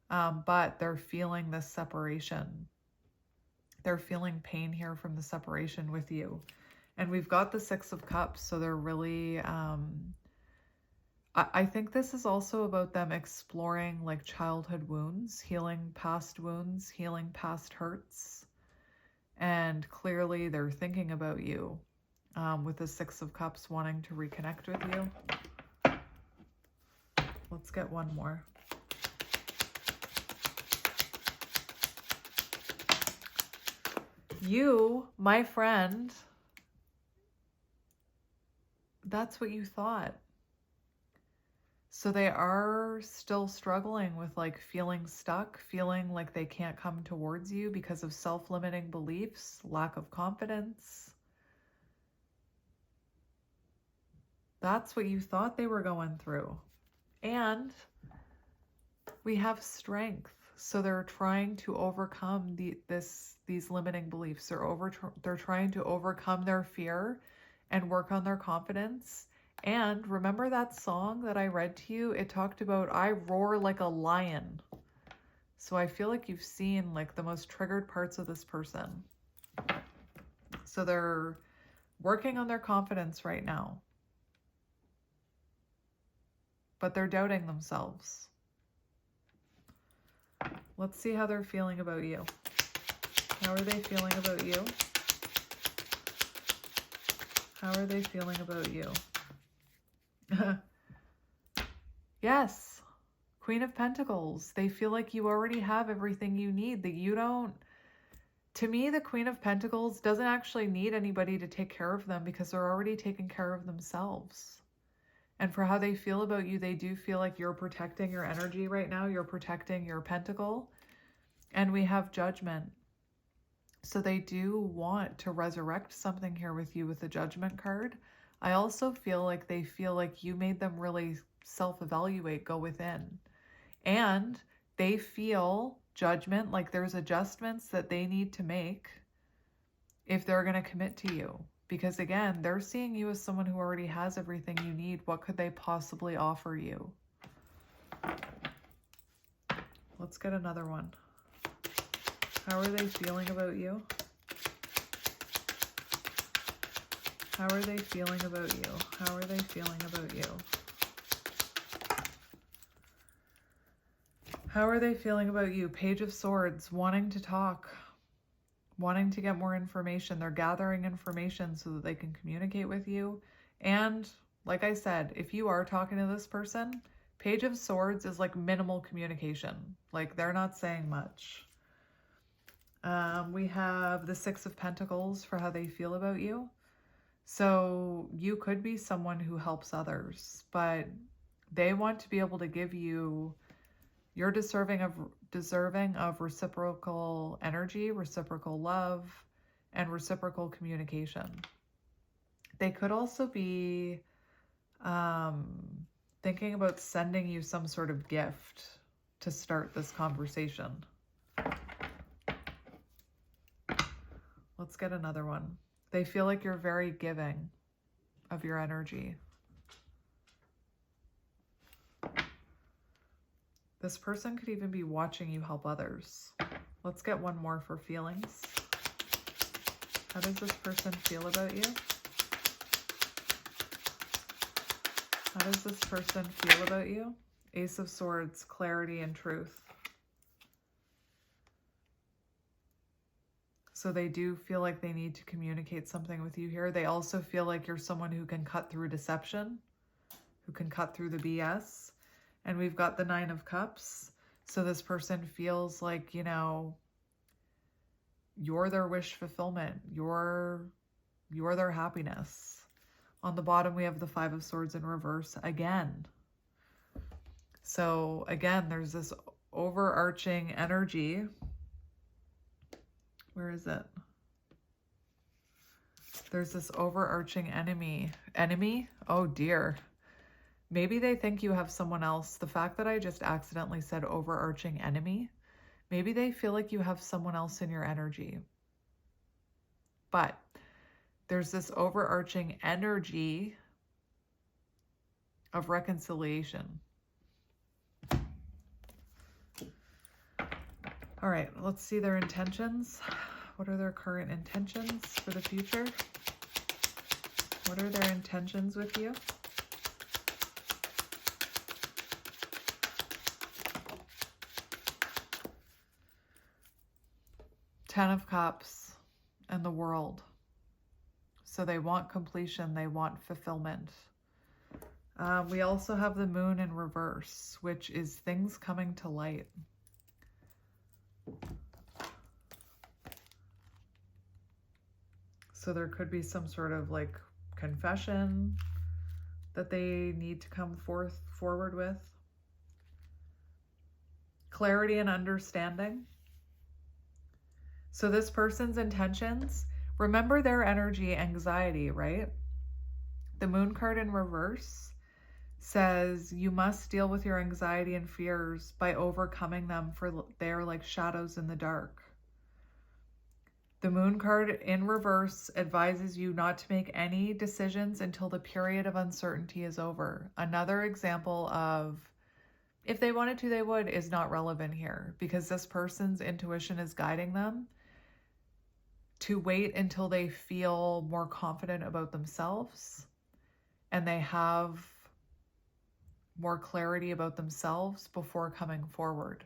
But they're feeling this separation. They're feeling pain here from the separation with you. And we've got the Six of Cups, so they're really, I think this is also about them exploring like childhood wounds, healing past wounds, healing past hurts. And clearly they're thinking about you with the Six of Cups, wanting to reconnect with you. Let's get one more. You, my friend, that's what you thought. So they are still struggling with like feeling stuck, feeling like they can't come towards you because of self-limiting beliefs, lack of confidence. That's what you thought they were going through. And we have strength. So they're trying to overcome these limiting beliefs. They're trying to overcome their fear and work on their confidence. And remember that song that I read to you? It talked about, I roar like a lion. So I feel like you've seen like the most triggered parts of this person. So they're working on their confidence right now. But they're doubting themselves. Let's see how they're feeling about you. How are they feeling about you? How are they feeling about you? Yes. Queen of Pentacles. They feel like you already have everything you need, that you don't. To me, the Queen of Pentacles doesn't actually need anybody to take care of them because they're already taking care of themselves. And for how they feel about you, they do feel like you're protecting your energy right now. You're protecting your pentacle. And we have Judgment. So they do want to resurrect something here with you with the Judgment card. I also feel like they feel like you made them really self-evaluate, go within. And they feel, Judgment, like there's adjustments that they need to make if they're going to commit to you. Because again, they're seeing you as someone who already has everything you need. What could they possibly offer you? Let's get another one. How are they feeling about you? How are they feeling about you? How are they feeling about you? How are they feeling about you? Page of Swords, wanting to talk, wanting to get more information. They're gathering information so that they can communicate with you. And like I said, if you are talking to this person, Page of Swords is like minimal communication. Like they're not saying much. We have the Six of Pentacles for how they feel about you. So you could be someone who helps others, but they want to be able to give you, you're deserving of reciprocal energy, reciprocal love, and reciprocal communication. They could also be thinking about sending you some sort of gift to start this conversation. Let's get another one. They feel like you're very giving of your energy. This person could even be watching you help others. Let's get one more for feelings. How does this person feel about you? How does this person feel about you? Ace of Swords, clarity and truth. So they do feel like they need to communicate something with you here. They also feel like you're someone who can cut through deception, who can cut through the BS. And we've got the Nine of Cups. So this person feels like, you know, you're their wish fulfillment. You're their happiness. On the bottom, we have the Five of Swords in reverse again. So again, there's this overarching energy. Where is it? There's this overarching enemy. Enemy? Oh dear. Maybe they think you have someone else. The fact that I just accidentally said overarching enemy, maybe they feel like you have someone else in your energy. But there's this overarching energy of reconciliation. All right, let's see their intentions. What are their current intentions for the future? What are their intentions with you? Ten of Cups and the World. So they want completion, they want fulfillment. We also have the Moon in reverse, which is things coming to light. So there could be some sort of like confession that they need to come forward with. Clarity and understanding. So this person's intentions, remember their energy, anxiety, right? The Moon card in reverse says you must deal with your anxiety and fears by overcoming them, for they're like shadows in the dark. The Moon card in reverse advises you not to make any decisions until the period of uncertainty is over. Another example of if they wanted to, they would is not relevant here because this person's intuition is guiding them to wait until they feel more confident about themselves and they have more clarity about themselves before coming forward.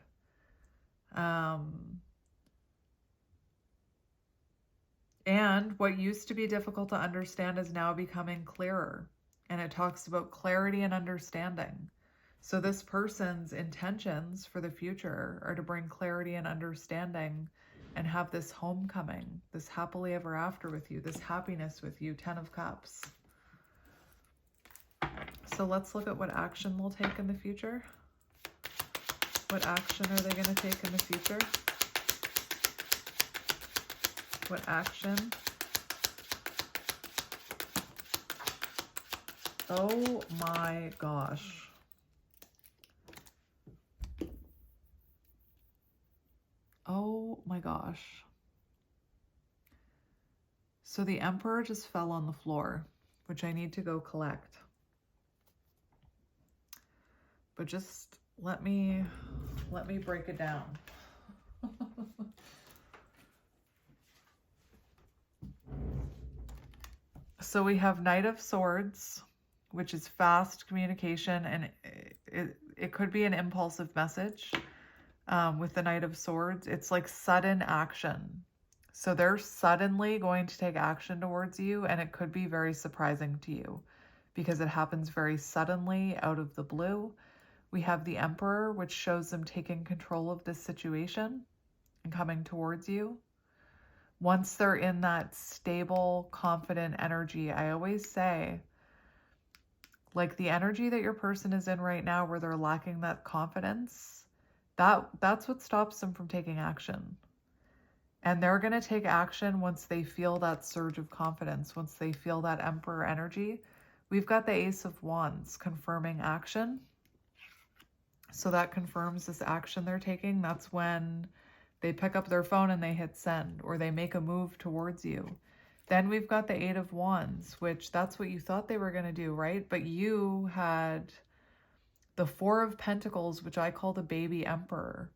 And what used to be difficult to understand is now becoming clearer. And it talks about clarity and understanding. So this person's intentions for the future are to bring clarity and understanding and have this homecoming, this happily ever after with you, this happiness with you, 10 of Cups. So let's look at what action we'll take in the future. What action are they going to take in the future? What action? Oh my gosh. Oh my gosh. So the Emperor just fell on the floor, which I need to go collect. But just let me break it down. So we have Knight of Swords, which is fast communication, and it could be an impulsive message. With the Knight of Swords, it's like sudden action. So they're suddenly going to take action towards you, and it could be very surprising to you because it happens very suddenly out of the blue. We have the Emperor, which shows them taking control of this situation and coming towards you. Once they're in that stable, confident energy, I always say, like the energy that your person is in right now where they're lacking that confidence, that's what stops them from taking action. And they're going to take action once they feel that surge of confidence, once they feel that Emperor energy. We've got the Ace of Wands confirming action. So that confirms this action they're taking. That's when they pick up their phone and they hit send, or they make a move towards you. Then we've got the Eight of Wands, which that's what you thought they were going to do, right? But you had the Four of Pentacles, which I call the baby Emperor.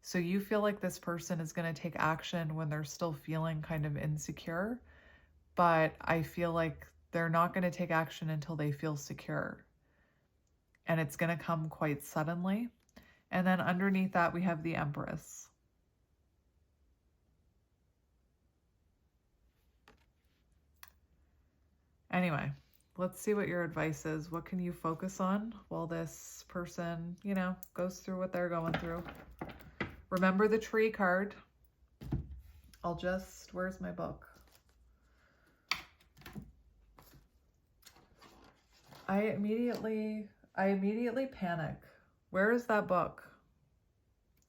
So you feel like this person is going to take action when they're still feeling kind of insecure, but I feel like they're not going to take action until they feel secure. And it's going to come quite suddenly. And then underneath that, we have the Empress. Anyway, let's see what your advice is. What can you focus on while this person, goes through what they're going through? Remember the Tree card. Where's my book? I immediately panic. Where is that book?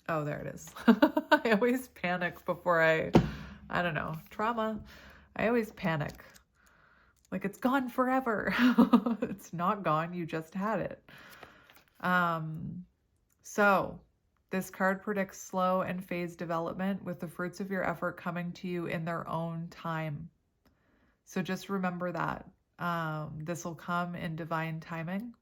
Oh, there it is. I always panic before I don't know, trauma. I always panic. Like it's gone forever. It's not gone. You just had it. So this card predicts slow and phased development with the fruits of your effort coming to you in their own time. So just remember that. This will come in divine timing.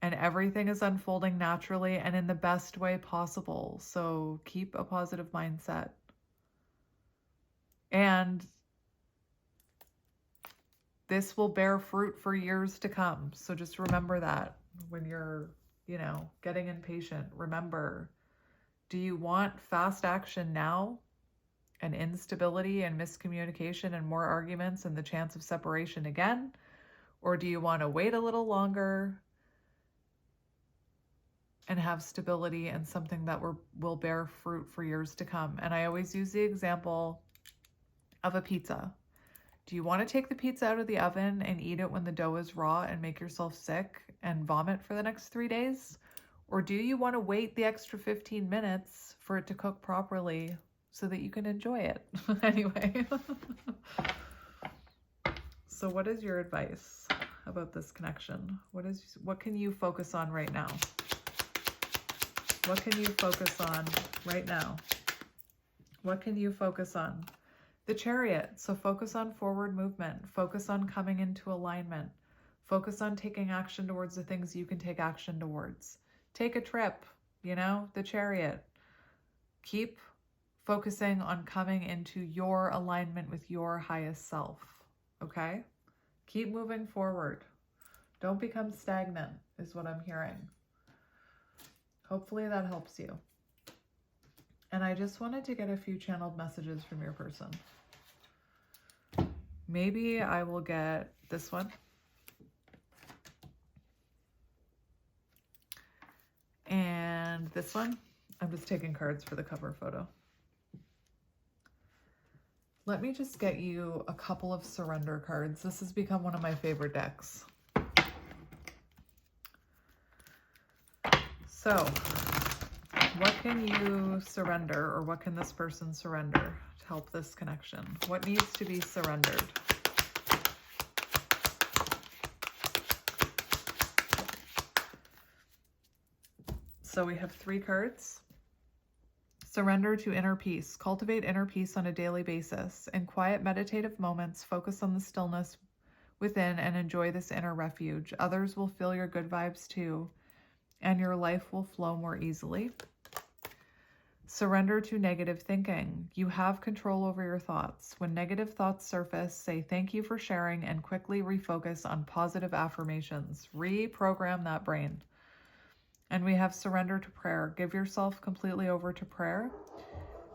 And everything is unfolding naturally and in the best way possible. So keep a positive mindset. And this will bear fruit for years to come. So just remember that when you're, getting impatient. Remember, do you want fast action now and instability and miscommunication and more arguments and the chance of separation again? Or do you want to wait a little longer and have stability and something that will bear fruit for years to come? And I always use the example of a pizza. Do you want to take the pizza out of the oven and eat it when the dough is raw and make yourself sick and vomit for the next 3 days? Or do you want to wait the extra 15 minutes for it to cook properly so that you can enjoy it? Anyway. So what is your advice about this connection? What can you focus on right now? What can you focus on right now? What can you focus on? The Chariot. So focus on forward movement. Focus on coming into alignment. Focus on taking action towards the things you can take action towards. Take a trip, the Chariot. Keep focusing on coming into your alignment with your highest self, okay? Keep moving forward. Don't become stagnant, is what I'm hearing. Hopefully that helps you. And I just wanted to get a few channeled messages from your person. Maybe I will get this one. And this one. I'm just taking cards for the cover photo. Let me just get you a couple of surrender cards. This has become one of my favorite decks. So, what can you surrender, or what can this person surrender to help this connection? What needs to be surrendered? So we have 3 cards. Surrender to inner peace. Cultivate inner peace on a daily basis. In quiet meditative moments, focus on the stillness within and enjoy this inner refuge. Others will feel your good vibes too, and your life will flow more easily. Surrender to negative thinking. You have control over your thoughts. When negative thoughts surface, say thank you for sharing and quickly refocus on positive affirmations. Reprogram that brain. And we have surrender to prayer. Give yourself completely over to prayer.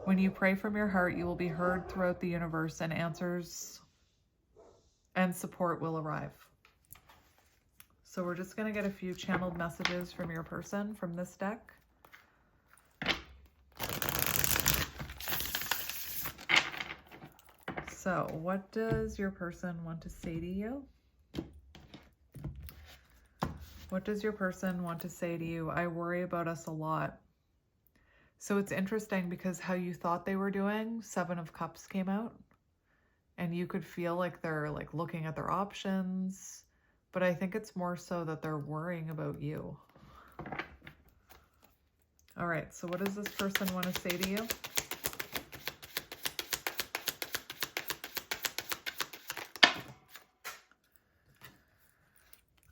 When you pray from your heart, you will be heard throughout the universe, and answers and support will arrive. So we're just going to get a few channeled messages from your person from this deck. So what does your person want to say to you? What does your person want to say to you? I worry about us a lot. So it's interesting because how you thought they were doing, 7 of Cups came out. And you could feel like they're like looking at their options. But I think it's more so that they're worrying about you. All right, so what does this person want to say to you?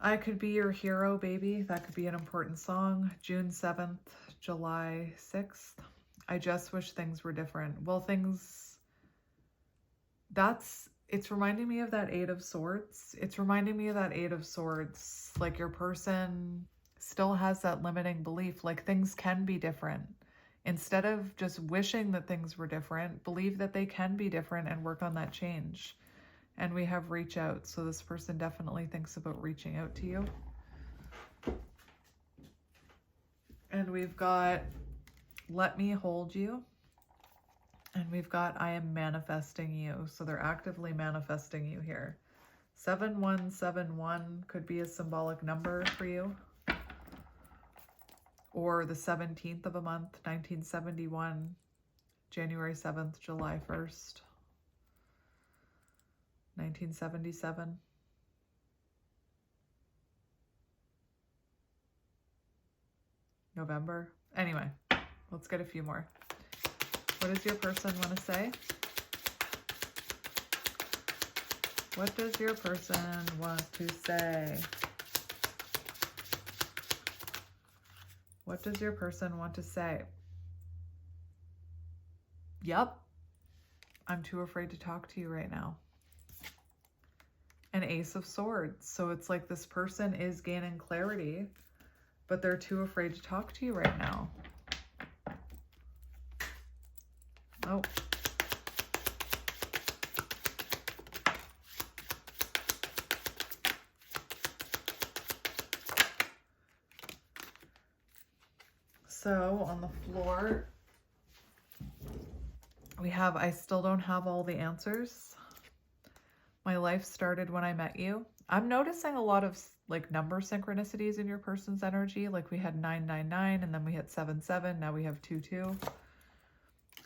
I could be your hero, baby. That could be an important song. June 7th, July 6th. I just wish things were different. Well, it's reminding me of that 8 of Swords. It's reminding me of that 8 of Swords. Like your person still has that limiting belief, like things can be different. Instead of just wishing that things were different, believe that they can be different and work on that change. And we have reach out. So this person definitely thinks about reaching out to you. And we've got let me hold you. And we've got I am manifesting you. So they're actively manifesting you here. 7171 could be a symbolic number for you. Or the 17th of a month, 1971, January 7th, July 1st. 1977. November. Anyway, let's get a few more. What does your person want to say? What does your person want to say? What does your person want to say? Yep. I'm too afraid to talk to you right now. An Ace of Swords. So it's like this person is gaining clarity, but they're too afraid to talk to you right now. Oh. So on the floor, we have I still don't have all the answers. My life started when I met you. I'm noticing a lot of like number synchronicities in your person's energy. Like we had 999 and then we had 77. Now we have 22.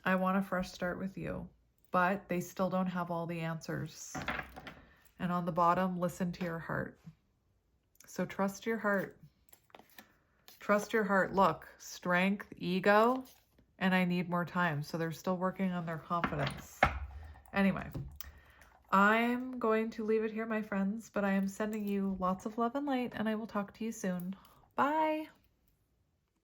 I want a fresh start with you, but they still don't have all the answers. And on the bottom, listen to your heart. So trust your heart. Trust your heart. Look, strength, ego, and I need more time. So they're still working on their confidence. Anyway. I'm going to leave it here, my friends, but I am sending you lots of love and light, and I will talk to you soon. Bye.